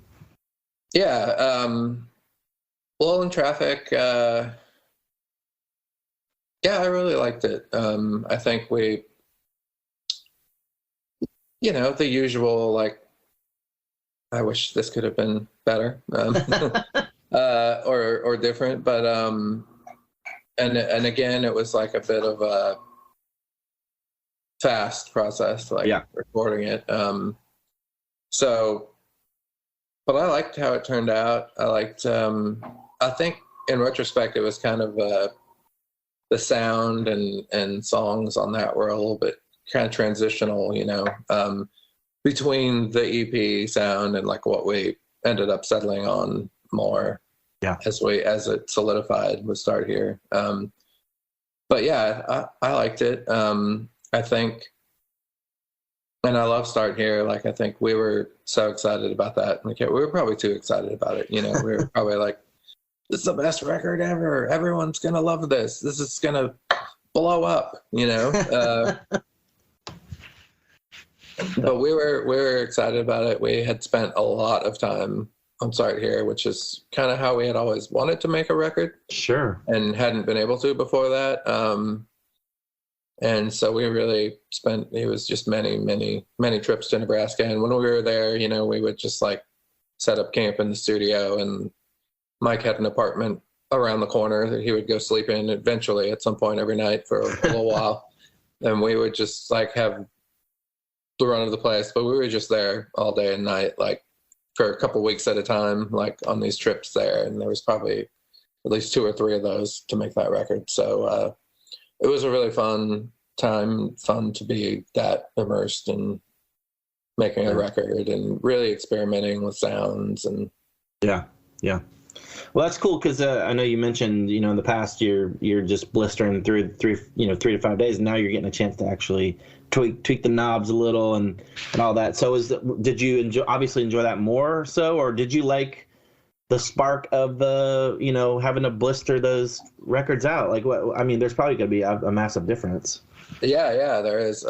Speaker 2: in Traffic, I really liked it. I think we, you know, the usual, like, I wish this could have been better, or different, but and again, it was like a bit of a fast process, like recording it. But I liked how it turned out. I liked, I think in retrospect, it was kind of the sound and songs on that were a little bit kind of transitional, between the EP sound and like what we ended up settling on more.
Speaker 1: Yeah.
Speaker 2: As it solidified with Start Here. But yeah, I liked it. I think, and I love Start Here. Like, I think we were so excited about that. We were probably too excited about it. We were probably like, this is the best record ever. Everyone's going to love this. This is going to blow up, But we were excited about it. We had spent a lot of time on Start Here, which is kind of how we had always wanted to make a record.
Speaker 1: Sure. And
Speaker 2: hadn't been able to before that. And so we really it was just many, many, many trips to Nebraska. And when we were there, we would just like set up camp in the studio, and Mike had an apartment around the corner that he would go sleep in eventually at some point every night for a little while. And we would just like have the run of the place, but we were just there all day and night, like for a couple weeks at a time, like on these trips there. And there was probably at least 2 or 3 of those to make that record. So it was a really fun time, fun to be that immersed in making a record and really experimenting with sounds. And
Speaker 1: yeah. Well, that's cool, because I know you mentioned, in the past you're just blistering through 3 to 5 days, and now you're getting a chance to actually tweak the knobs a little and all that. So did you enjoy that more so, or did you like the spark of the having to blister those records out? Like, what? I mean, there's probably going to be a massive difference.
Speaker 2: Yeah, there is.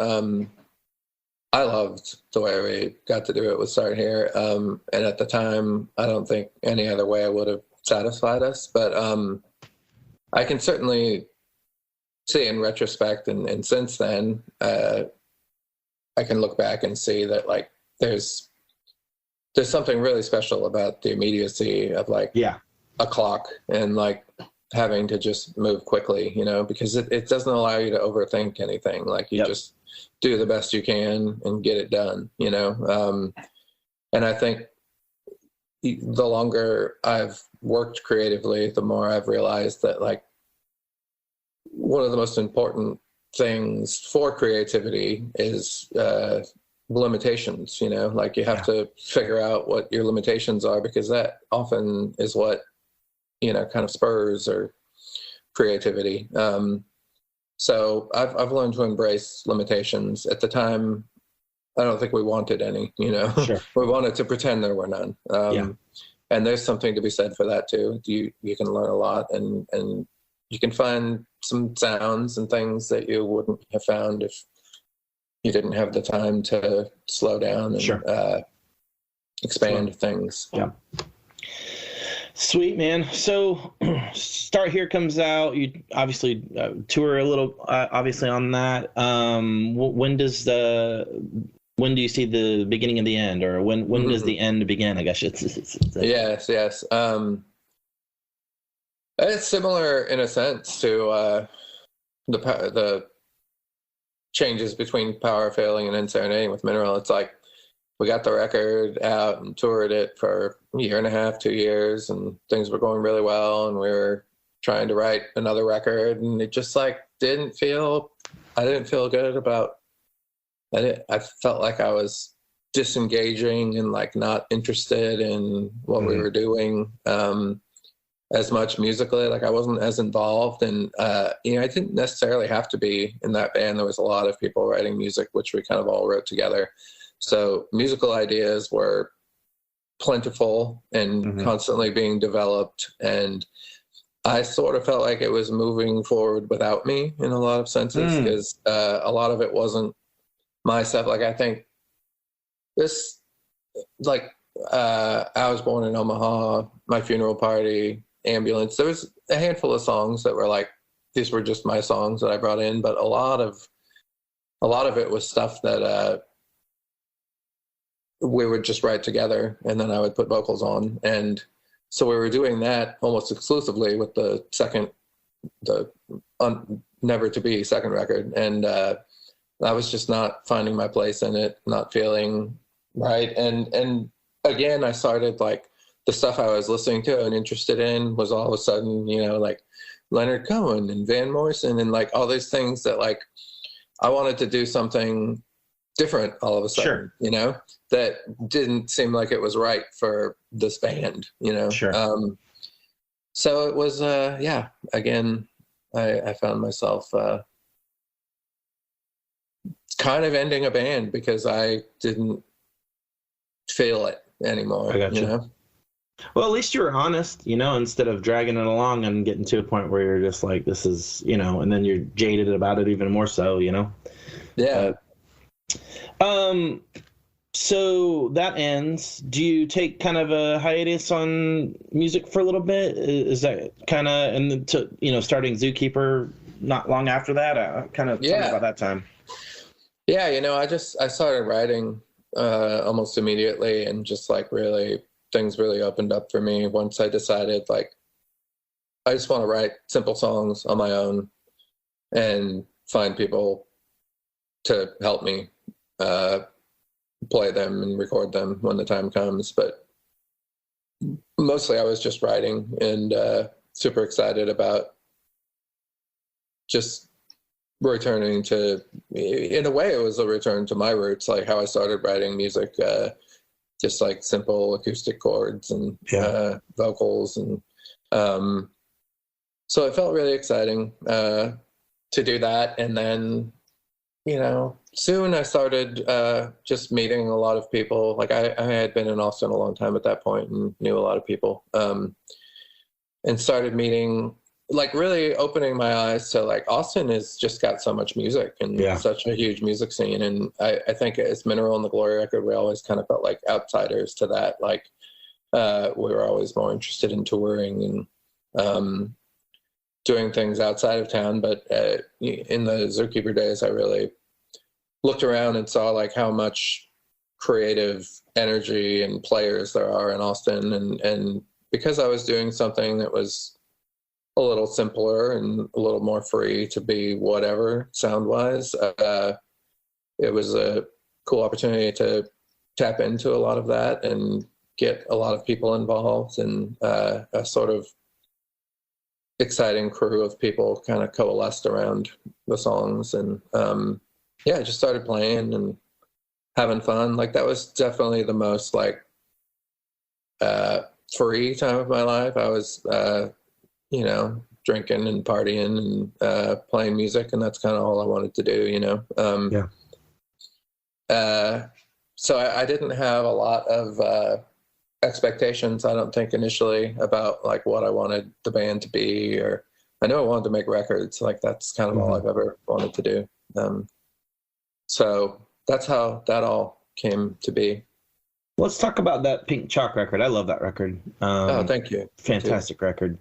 Speaker 2: I loved the way we got to do it with Start Here. And at the time, I don't think any other way would have satisfied us. But I can certainly see in retrospect, and since then, I can look back and see that like there's something really special about the immediacy of like a clock and like having to just move quickly, because it doesn't allow you to overthink anything. Like you just do the best you can and get it done, and I think the longer I've worked creatively, the more I've realized that like one of the most important things for creativity is limitations. Like you have to figure out what your limitations are, because that often is what kind of spurs or creativity. So I've learned to embrace limitations. At the time, I don't think we wanted any,
Speaker 1: Sure.
Speaker 2: We wanted to pretend there were none. And there's something to be said for that too. You can learn a lot, and you can find some sounds and things that you wouldn't have found if you didn't have the time to slow down and expand things.
Speaker 1: Yeah. Sweet, man. So Start Here comes out. You obviously tour a little, obviously, on that. When do you see the beginning of the end, or when does the end begin? I guess it's
Speaker 2: Yes. It's similar in a sense to the changes between Power Failing and End Serenading with Mineral. It's like we got the record out and toured it for a year and a half, 2 years, and things were going really well, and we were trying to write another record, and it just like I didn't feel good about it. I felt like I was disengaging and like not interested in what we were doing as much musically. Like I wasn't as involved, and I didn't necessarily have to be in that band. There was a lot of people writing music, which we kind of all wrote together. So musical ideas were plentiful and constantly being developed, and I sort of felt like it was moving forward without me in a lot of senses, because a lot of it wasn't my stuff. Like I think this, like I Was Born in Omaha, My Funeral Party, Ambulance, there was a handful of songs that were like, these were just my songs that I brought in, but a lot of it was stuff that we would just write together, and then I would put vocals on. And so we were doing that almost exclusively with the never to be second record. And I was just not finding my place in it, not feeling right. And again, I started like the stuff I was listening to and interested in was all of a sudden, like Leonard Cohen and Van Morrison and like all these things that like I wanted to do something different all of a sudden,
Speaker 1: Sure.
Speaker 2: That didn't seem like it was right for this band,
Speaker 1: Sure.
Speaker 2: So it was, again, I found myself kind of ending a band because I didn't feel it anymore.
Speaker 1: I got you. Well, at least you were honest, instead of dragging it along and getting to a point where you're just like, this is, and then you're jaded about it even more so,
Speaker 2: Yeah.
Speaker 1: So that ends. Do you take kind of a hiatus on music for a little bit? Is that kind of, and to, starting Zookeeper not long after that? Kind of tell me about that time.
Speaker 2: Yeah, I started writing almost immediately, and just like things really opened up for me once I decided like I just want to write simple songs on my own and find people to help me play them and record them when the time comes. But mostly I was just writing and super excited about just returning to, in a way it was a return to my roots, like how I started writing music, just like simple acoustic chords and vocals. And so it felt really exciting to do that. And then, soon I started just meeting a lot of people. Like I had been in Austin a long time at that point and knew a lot of people, and started meeting, like really opening my eyes to like Austin has just got so much music and such a huge music scene. And I think as Mineral and the Gloria Record, we always kind of felt like outsiders to that. Like we were always more interested in touring and doing things outside of town. But in the Zookeeper days, I really looked around and saw like how much creative energy and players there are in Austin. And because I was doing something that was a little simpler and a little more free to be whatever sound wise, it was a cool opportunity to tap into a lot of that and get a lot of people involved, and a sort of exciting crew of people kind of coalesced around the songs. And just started playing and having fun. Like that was definitely the most like free time of my life. I was drinking and partying and playing music, and that's kind of all I wanted to do, so I didn't have a lot of expectations, I don't think, initially about like what I wanted the band to be, or I knew I wanted to make records. Like that's kind of all I've ever wanted to do. So that's how that all came to be.
Speaker 1: Let's talk about that Pink Chalk record. I love that record.
Speaker 2: Thank you.
Speaker 1: Fantastic record.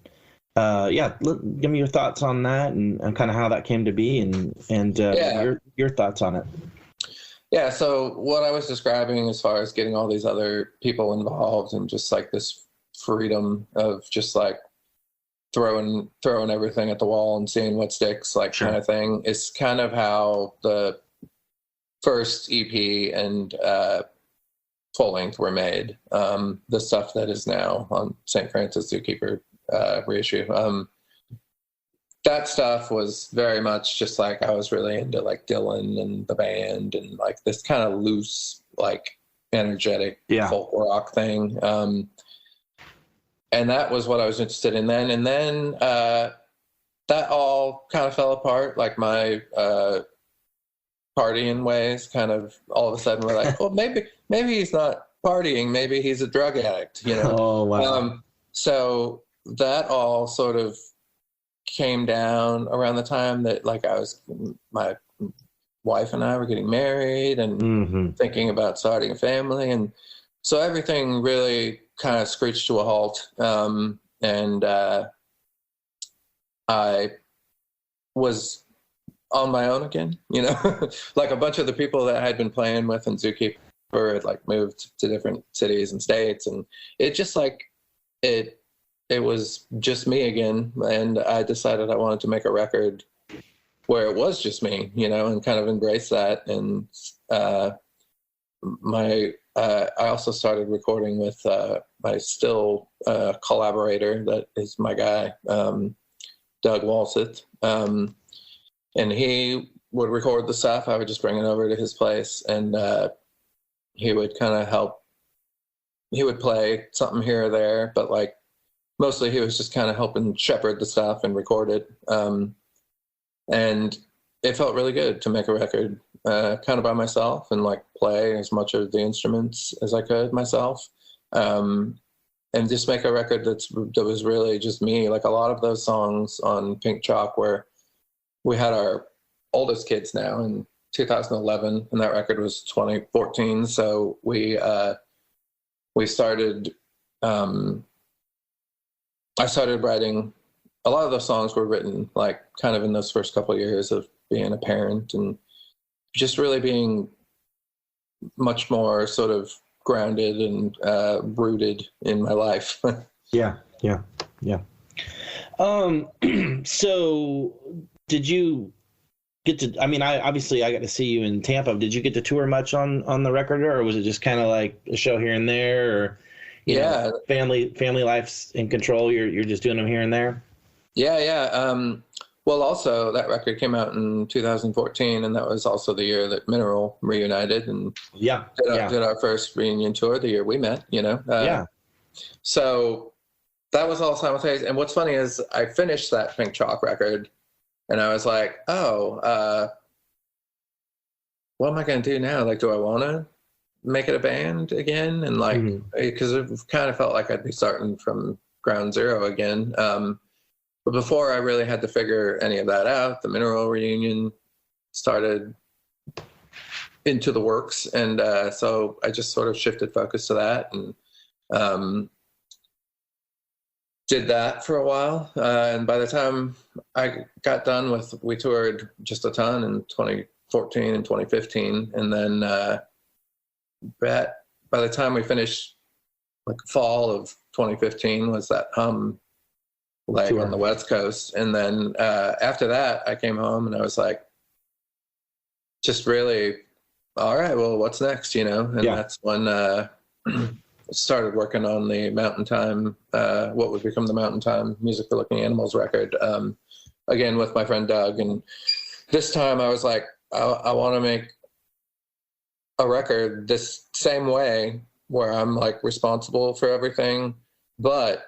Speaker 1: Give me your thoughts on that and kind of how that came to be, and your thoughts on it.
Speaker 2: Yeah, so what I was describing as far as getting all these other people involved and just like this freedom of just like throwing everything at the wall and seeing what sticks, like kind of thing, is kind of how the first EP and full length were made. The stuff that is now on St. Francis Zookeeper reissue. That stuff was very much just like I was really into like Dylan and the band and like this kind of loose, like energetic folk rock thing. And that was what I was interested in then. And then that all kind of fell apart. Like my partying ways kind of all of a sudden were like, well, maybe he's not partying. Maybe he's a drug addict,
Speaker 1: Oh, wow.
Speaker 2: So that all sort of came down around the time that like my wife and I were getting married and thinking about starting a family. And so everything really kind of screeched to a halt. And I was on my own again, like a bunch of the people that I had been playing with in Zookeeper had like moved to different cities and states. And it just like, it was just me again, and I decided I wanted to make a record where it was just me, and kind of embrace that. And I also started recording with my still collaborator that is my guy, Doug Walseth, and he would record the stuff, I would just bring it over to his place, and he would kind of help. He would play something here or there, but like mostly he was just kind of helping shepherd the stuff and record it. And it felt really good to make a record kind of by myself and like play as much of the instruments as I could myself. And just make a record that was really just me. Like a lot of those songs on Pink Chalk, where we had our oldest kids now in 2011, and that record was 2014. So we started. I started writing. A lot of those songs were written like kind of in those first couple of years of being a parent and just really being much more sort of grounded and rooted in my life.
Speaker 1: Yeah. So did you get to, I mean, I got to see you in Tampa. Did you get to tour much on the record, or was it just kind of like a show here and there, or you know, family life's in control? You're just doing them here and there?
Speaker 2: Yeah. Well, also that record came out in 2014, and that was also the year that Mineral reunited and did our first reunion tour, the year we met, you know? So that was all simultaneous. And what's funny is I finished that Pink Chalk record and I was like, what am I going to do now? Like, do I want to make it a band again? And like, because it kind of felt like I'd be starting from ground zero again. But before I really had to figure any of that out, the Mineral reunion started into the works. And so I just sort of shifted focus to that and did that for a while. And by the time I got done we toured just a ton in 2014 and 2015. And then by the time we finished, like fall of 2015 was that leg on the West Coast. And then after that, I came home and I was like, just really, all right, well, what's next, you know? And that's when I started working on the Mountain Time, what would become the Mountain Time Music for Looking Animals record, again with my friend Doug. And this time I was like, I want to make a record this same way where I'm like responsible for everything, but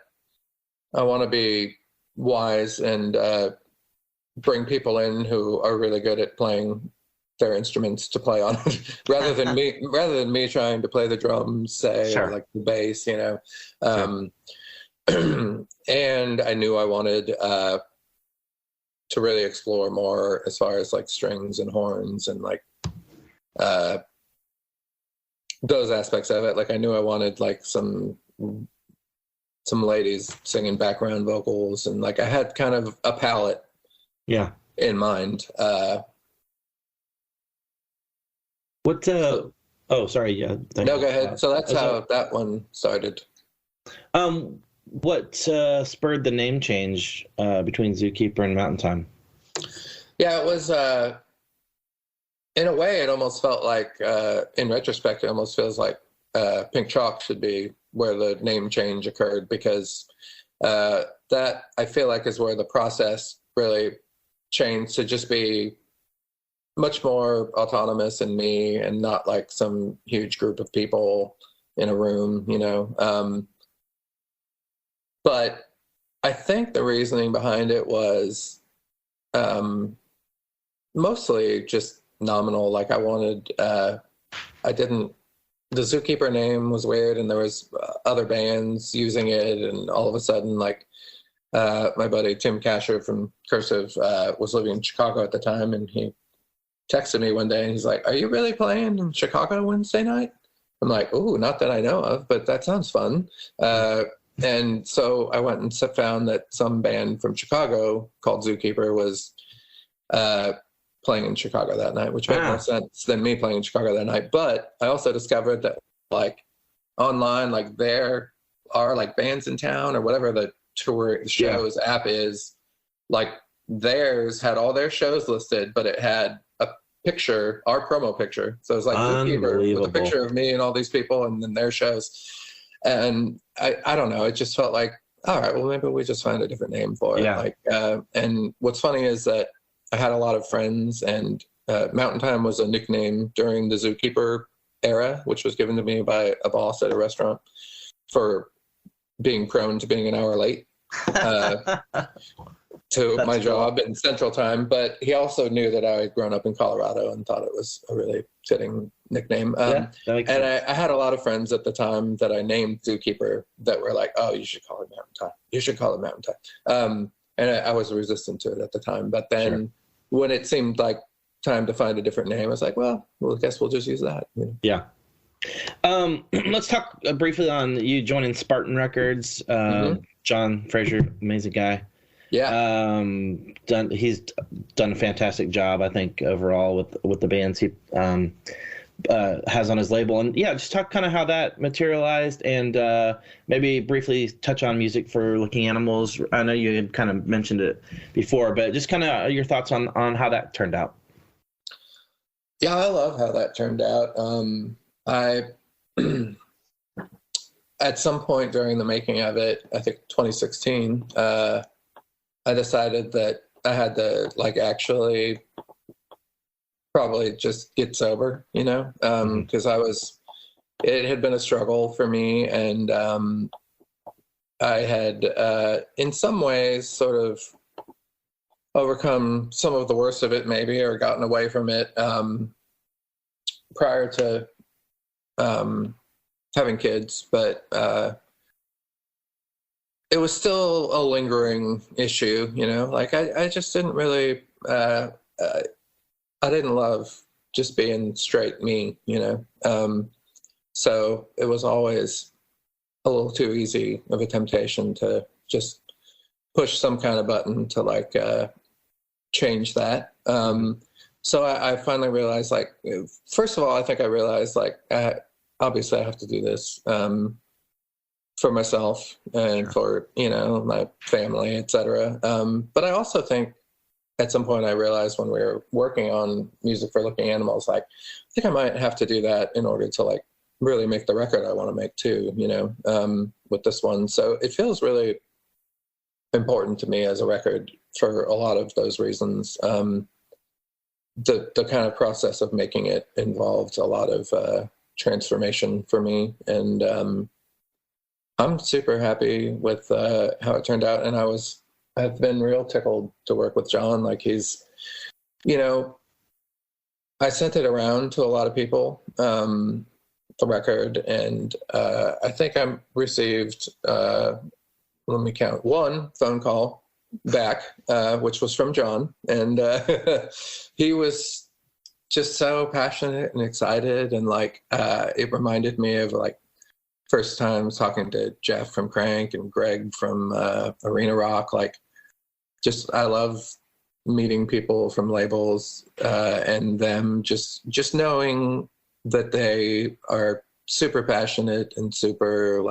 Speaker 2: I want to be wise and bring people in who are really good at playing their instruments to play on it, rather than me trying to play the drums, say, or like the bass, you know. And I knew I wanted to really explore more as far as like strings and horns and like those aspects of it. Like I knew I wanted like some ladies singing background vocals, and like I had kind of a palette in mind.
Speaker 1: Sorry.
Speaker 2: No, go ahead. So that's how that one started.
Speaker 1: What spurred the name change between Zookeeper and Mountain Time?
Speaker 2: Yeah, it was in a way it almost felt like in retrospect it almost feels like Pink Chalk should be where the name change occurred, because that I feel like is where the process really changed to just be much more autonomous and me, and not like some huge group of people in a room, you know. But I think the reasoning behind it was mostly just nominal. Like I wanted, the Zookeeper name was weird, and there was other bands using it, and all of a sudden, like my buddy Tim Casher from Cursive was living in Chicago at the time, and he texted me one day, and he's like, "Are you really playing in Chicago Wednesday night?" I'm like, "Ooh, not that I know of, but that sounds fun." And so I went and found that some band from Chicago called Zookeeper was playing in Chicago that night, which made more sense than me playing in Chicago that night. But I also discovered that like online, like there are like bands in town or whatever the tour shows app is, like theirs had all their shows listed, but it had a picture, our promo picture. So it was like Zookeeper with a picture of me and all these people, and then their shows. And I don't know, it just felt like, all right, well, maybe we just find a different name for it. Like, and what's funny is that I had a lot of friends and Mountain Time was a nickname during the Zookeeper era, which was given to me by a boss at a restaurant for being prone to being an hour late to my job in Central Time. But he also knew that I had grown up in Colorado and thought it was a really fitting nickname.
Speaker 1: That makes sense.
Speaker 2: I had a lot of friends at the time that I named Zookeeper that were like, "Oh, you should call it Mountain Time. You should call it Mountain Time." And I was resistant to it at the time. But then when it seemed like time to find a different name, I was like, well, I guess we'll just use that. You know?
Speaker 1: Yeah. Let's talk briefly on you joining Spartan Records. John Fraser, amazing guy.
Speaker 2: Yeah.
Speaker 1: He's done a fantastic job, I think, overall with the bands he has on his label. And yeah, just talk kind of how that materialized, and maybe briefly touch on Music for Looking Animals. I know you had kind of mentioned it before, but just kind of your thoughts on how that turned out.
Speaker 2: Yeah, I love how that turned out. I at some point during the making of it, I think 2016, I decided that I had to actually probably just get sober, you know, because it had been a struggle for me, and I had in some ways sort of overcome some of the worst of it maybe, or gotten away from it prior to having kids, but it was still a lingering issue, you know, I just didn't really I didn't love just being straight me, you know. So it was always a little too easy of a temptation to just push some kind of button to change that. So I finally realized, first of all, I think I realized obviously I have to do this for myself and for, you know, my family, etc. But I also think at some point I realized when we were working on Music for Looking Animals, I think I might have to do that in order to really make the record I want to make too, you know, with this one. So it feels really important to me as a record for a lot of those reasons. The kind of process of making it involved a lot of transformation for me, and I'm super happy with how it turned out. And I've been real tickled to work with John. He's, you know, I sent it around to a lot of people, the record, and I think I received, let me count, one phone call back, which was from John, and he was just so passionate and excited, and it reminded me of first time talking to Jeff from Crank and Greg from Arena Rock. I love meeting people from labels and them just knowing that they are super passionate and super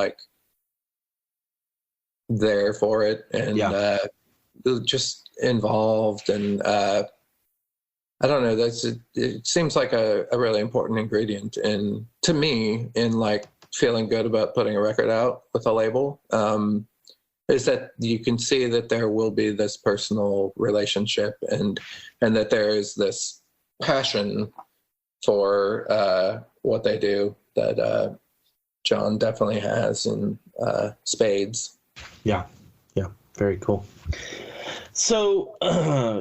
Speaker 2: there for it, and just involved, and I don't know, it seems like a really important ingredient to me in feeling good about putting a record out with a label, is that you can see that there will be this personal relationship, and that there is this passion for what they do that John definitely has in spades.
Speaker 1: Yeah, very cool. So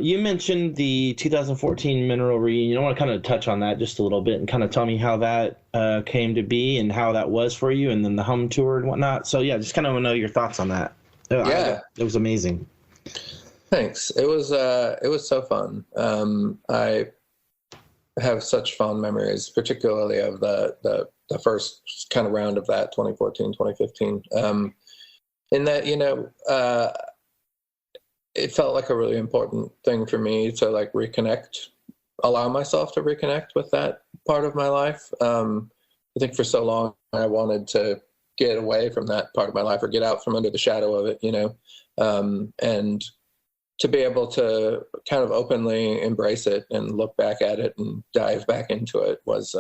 Speaker 1: you mentioned the 2014 Mineral Reunion. I want to kind of touch on that just a little bit and kind of tell me how that came to be and how that was for you, and then the home tour and whatnot. So yeah, just kind of want to know your thoughts on that. It was amazing.
Speaker 2: Thanks. It was so fun. I have such fond memories, particularly of the first kind of round of that 2014, 2015. In that, you know, it felt like a really important thing for me to allow myself to reconnect with that part of my life. I think for so long I wanted to get away from that part of my life, or get out from under the shadow of it, you know, and to be able to kind of openly embrace it and look back at it and dive back into it was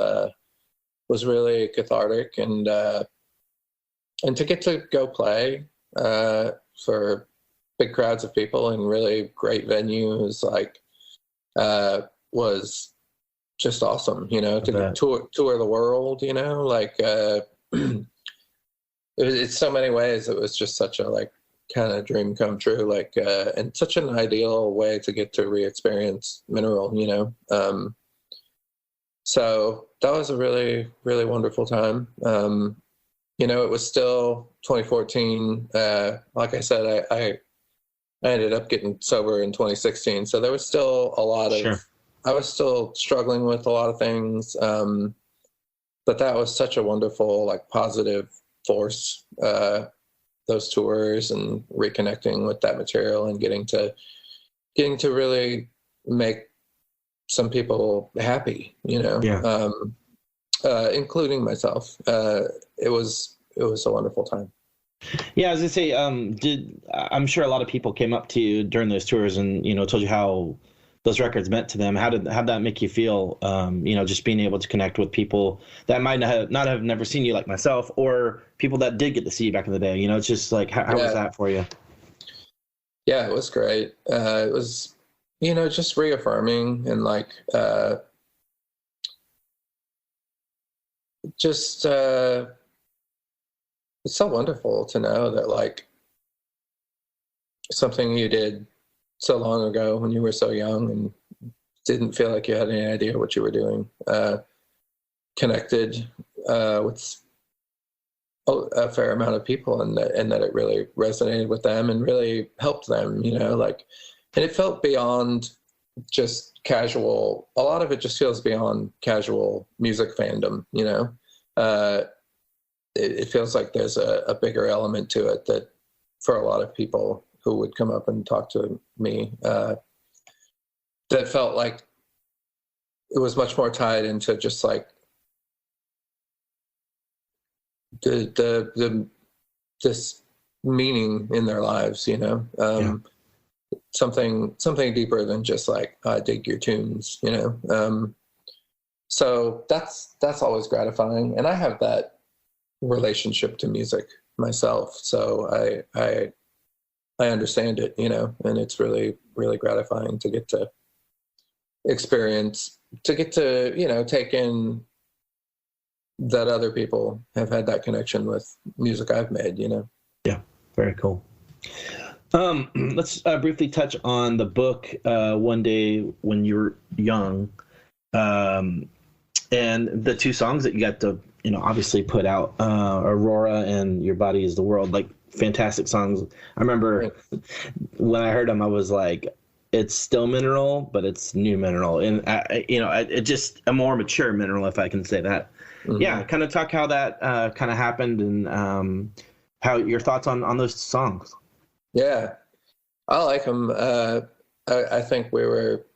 Speaker 2: really cathartic, and to get to go play for big crowds of people in really great venues was just awesome, to tour the world, like it's so many ways. It was just such a like kind of dream come true, like and such an ideal way to get to re-experience Mineral, so that was a really, really wonderful time. It was still 2014. Like I said, I ended up getting sober in 2016, so there was still a lot of
Speaker 1: Sure.
Speaker 2: I was still struggling with a lot of things, but that was such a wonderful, like, positive force, those tours and reconnecting with that material and getting to really make some people happy,
Speaker 1: Yeah.
Speaker 2: including myself. It was a wonderful time.
Speaker 1: Yeah, I was gonna say, I'm sure a lot of people came up to you during those tours and, told you how those records meant to them. How'd that make you feel? Just being able to connect with people that might not have never seen you, like myself, or people that did get to see you back in the day. It's just like, how was that for you?
Speaker 2: Yeah, it was great. It was, just reaffirming and like, just, it's so wonderful to know that like something you did so long ago when you were so young and didn't feel like you had any idea what you were doing, connected with a fair amount of people, and that it really resonated with them and really helped them, and it felt beyond just casual. A lot of it just feels beyond casual music fandom, it feels like there's a bigger element to it that for a lot of people who would come up and talk to me, that felt like it was much more tied into just like this meaning in their lives, something deeper than just like, I dig your tunes, so that's always gratifying. And I have that relationship to music myself, so I understand it, and it's really, really gratifying to get to experience, to get to, take in that other people have had that connection with music I've made,
Speaker 1: Yeah, very cool. Let's briefly touch on the book, One Day When You're Young, and the two songs that you got to, obviously put out, Aurora and Your Body Is the World, like fantastic songs. I remember when I heard them, I was like, it's still Mineral, but it's new Mineral. And, it just a more mature Mineral, if I can say that. Mm-hmm. Yeah, kind of talk how that kind of happened and how your thoughts on those songs.
Speaker 2: Yeah, I like them. I think we were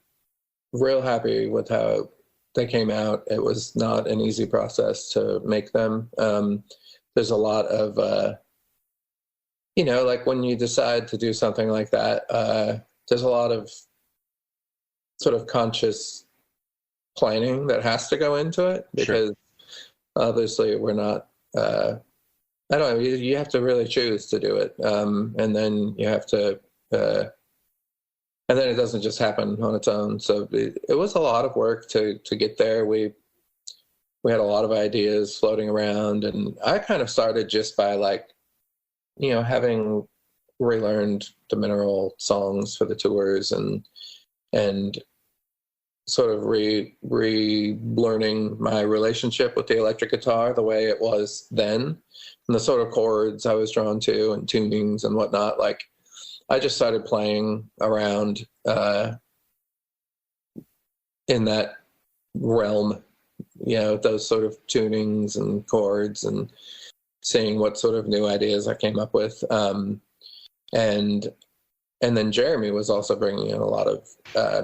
Speaker 2: real happy with how they came out. It was not an easy process to make them. There's a lot of, like when you decide to do something like that, there's a lot of sort of conscious planning that has to go into it, because obviously we're not, I don't know, you have to really choose to do it. And then you have to, and then it doesn't just happen on its own. So it was a lot of work to get there. We had a lot of ideas floating around, and I kind of started just by like, having relearned the Mineral songs for the tours and sort of relearning my relationship with the electric guitar the way it was then, and the sort of chords I was drawn to and tunings and whatnot. Like, I just started playing around in that realm, those sort of tunings and chords, and seeing what sort of new ideas I came up with. And then Jeremy was also bringing in a lot of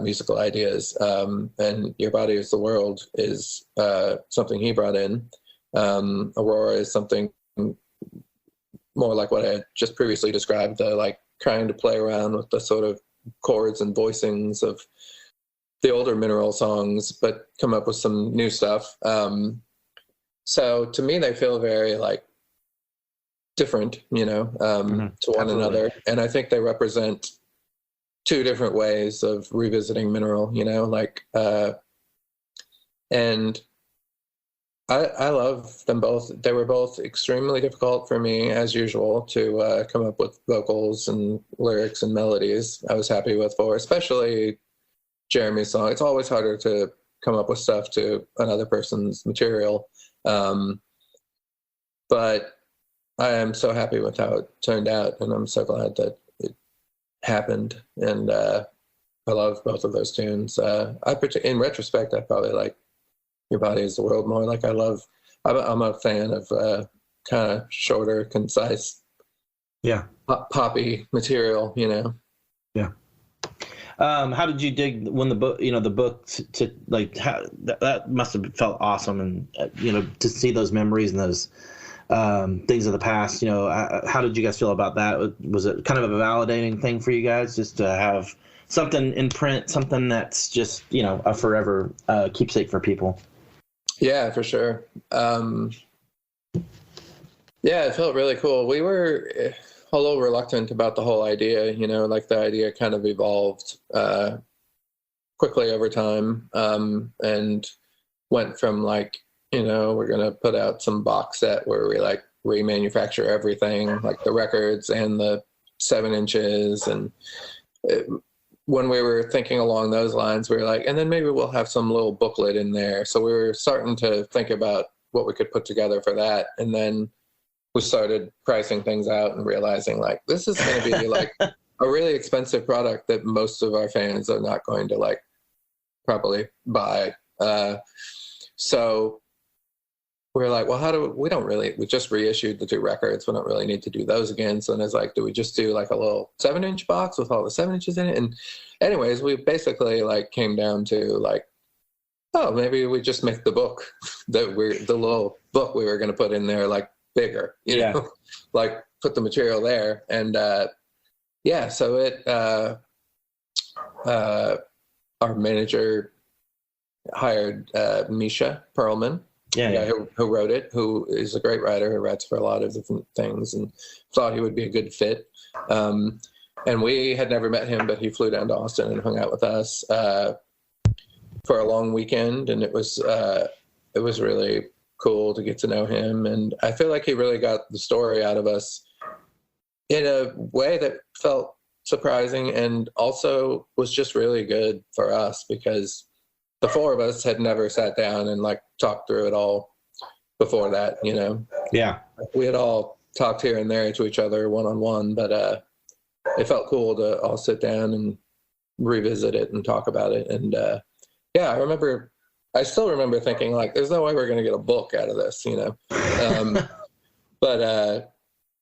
Speaker 2: musical ideas. And Your Body Is the World is something he brought in. Aurora is something more like what I had just previously described, like trying to play around with the sort of chords and voicings of the older Mineral songs, but come up with some new stuff. So to me, they feel very like different, to one another. And I think they represent two different ways of revisiting Mineral, like And I love them both. They were both extremely difficult for me, as usual, to come up with vocals and lyrics and melodies. I was happy with for, especially Jeremy's song. It's always harder to come up with stuff to another person's material. But I am so happy with how it turned out, and I'm so glad that it happened. And I love both of those tunes. In retrospect, I probably like Your Body Is the World more. Like I'm a fan of kind of shorter, concise, poppy material,
Speaker 1: Yeah. How did you dig when the book, the book to like, that must have felt awesome. And, to see those memories and those things of the past, how did you guys feel about that? Was it kind of a validating thing for you guys just to have something in print, something that's just, a forever keepsake for people?
Speaker 2: Yeah, for sure. Yeah, it felt really cool. We were a little reluctant about the whole idea, like the idea kind of evolved quickly over time, and went from like, we're going to put out some box set where we like remanufacture everything, like the records and the 7 inches. And when we were thinking along those lines, we were like, and then maybe we'll have some little booklet in there. So we were starting to think about what we could put together for that. And then we started pricing things out and realizing like, this is going to be like a really expensive product that most of our fans are not going to like probably buy. So we're like, well, we just reissued the 2 records. We don't really need to do those again. So then it's like, do we just do like a little 7-inch box with all the 7 inches in it? And anyways, we basically like came down to like, oh, maybe we just make the book the little book we were going to put in there, like bigger, you know, like put the material there. And so it, our manager hired Misha Perlman, who wrote it, who is a great writer, who writes for a lot of different things, and thought he would be a good fit. And we had never met him, but he flew down to Austin and hung out with us for a long weekend, and it was really cool to get to know him. And I feel like he really got the story out of us in a way that felt surprising and also was just really good for us, because the 4 of us had never sat down and like talked through it all before that, Yeah. We had all talked here and there to each other one-on-one, but it felt cool to all sit down and revisit it and talk about it. And I still remember thinking like, there's no way we're going to get a book out of this, But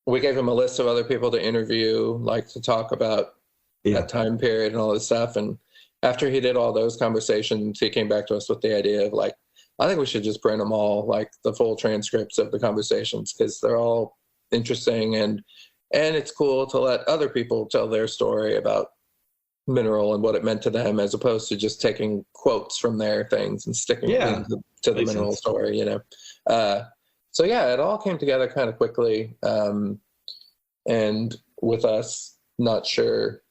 Speaker 2: we gave him a list of other people to interview, like to talk about that time period and all this stuff. And after he did all those conversations, he came back to us with the idea of like, I think we should just print them all, like the full transcripts of the conversations, because they're all interesting and it's cool to let other people tell their story about Mineral and what it meant to them, as opposed to just taking quotes from their things and sticking them to the Mineral story, So it all came together kind of quickly, and with us not sure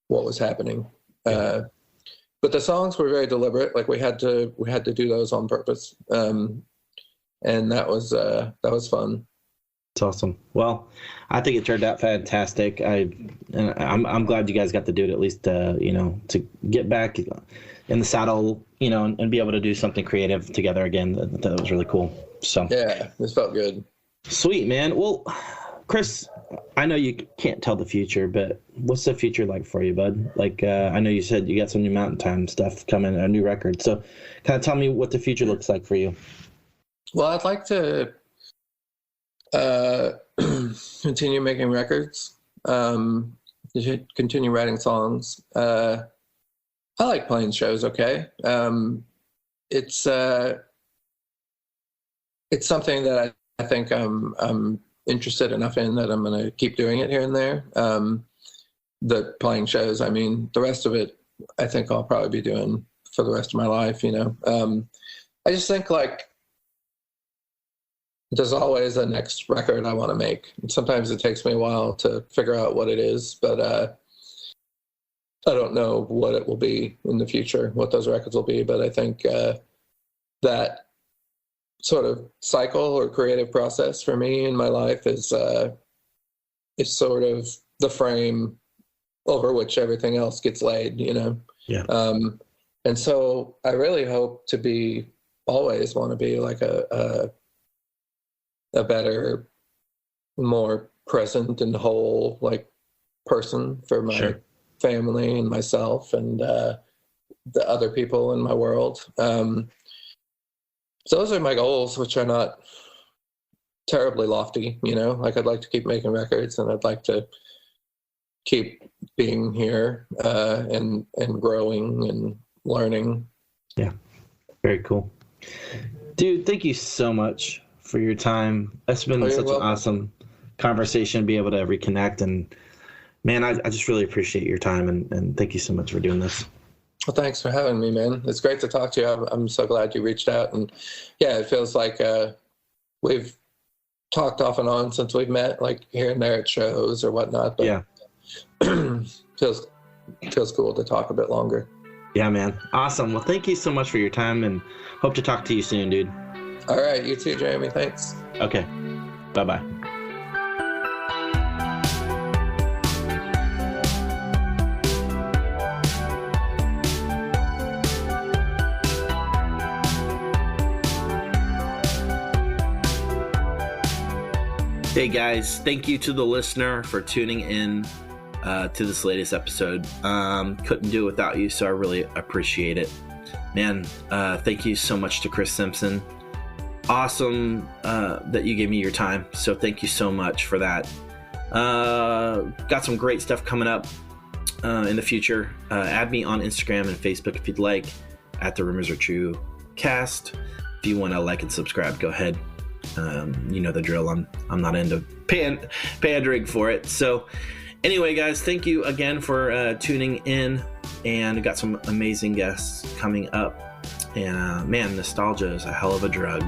Speaker 2: what was happening. But the songs were very deliberate. Like we had to do those on purpose, and that was fun.
Speaker 1: It's awesome. Well, I think it turned out fantastic. I'm glad you guys got to do it, at least, to get back in the saddle, and be able to do something creative together again. That was really cool. So
Speaker 2: yeah, this felt good.
Speaker 1: Sweet, man. Well, Chris, I know you can't tell the future, but what's the future like for you, bud? Like, I know you said you got some new Mountain Time stuff coming, a new record. So kind of tell me what the future looks like for you.
Speaker 2: Well, I'd like to continue making records, continue writing songs. I like playing shows. Okay. It's something that I think I'm interested enough in that I'm going to keep doing it here and there. The playing shows, I mean, the rest of it, I think I'll probably be doing for the rest of my life. I just think like, there's always a next record I want to make. And sometimes it takes me a while to figure out what it is, but I don't know what it will be in the future, what those records will be, but I think that sort of cycle or creative process for me in my life is sort of the frame over which everything else gets laid, you know?
Speaker 1: Yeah.
Speaker 2: And so I really hope to always want to be like a better, more present and whole, like, person for my family and myself and the other people in my world. So those are my goals, which are not terribly lofty, you know? Like, I'd like to keep making records, and I'd like to keep being here and growing and learning.
Speaker 1: Yeah, very cool. Dude, thank you so much for your time. That's been such an awesome conversation, be able to reconnect. And man, I just really appreciate your time, and thank you so much for doing this.
Speaker 2: Well, thanks for having me, man. It's great to talk to you. I'm so glad you reached out. And yeah, it feels like we've talked off and on since we've met, like here and there at shows or whatnot. But
Speaker 1: yeah.
Speaker 2: feels cool to talk a bit longer.
Speaker 1: Yeah, man. Awesome. Well, thank you so much for your time, and hope to talk to you soon, dude.
Speaker 2: All right. You too, Jeremy. Thanks.
Speaker 1: Okay. Bye-bye. Hey guys, thank you to the listener for tuning in to this latest episode. Couldn't do it without you, so I really appreciate it. Man, thank you so much to Chris Simpson. Awesome that you gave me your time, so thank you so much for that. Got some great stuff coming up in the future. Add me on Instagram and Facebook if you'd like, at the Rumors Are True cast. If you want to like and subscribe, go ahead. You know the drill. I'm not into pandering for it. So anyway, guys, thank you again for tuning in, and got some amazing guests coming up. And man, nostalgia is a hell of a drug.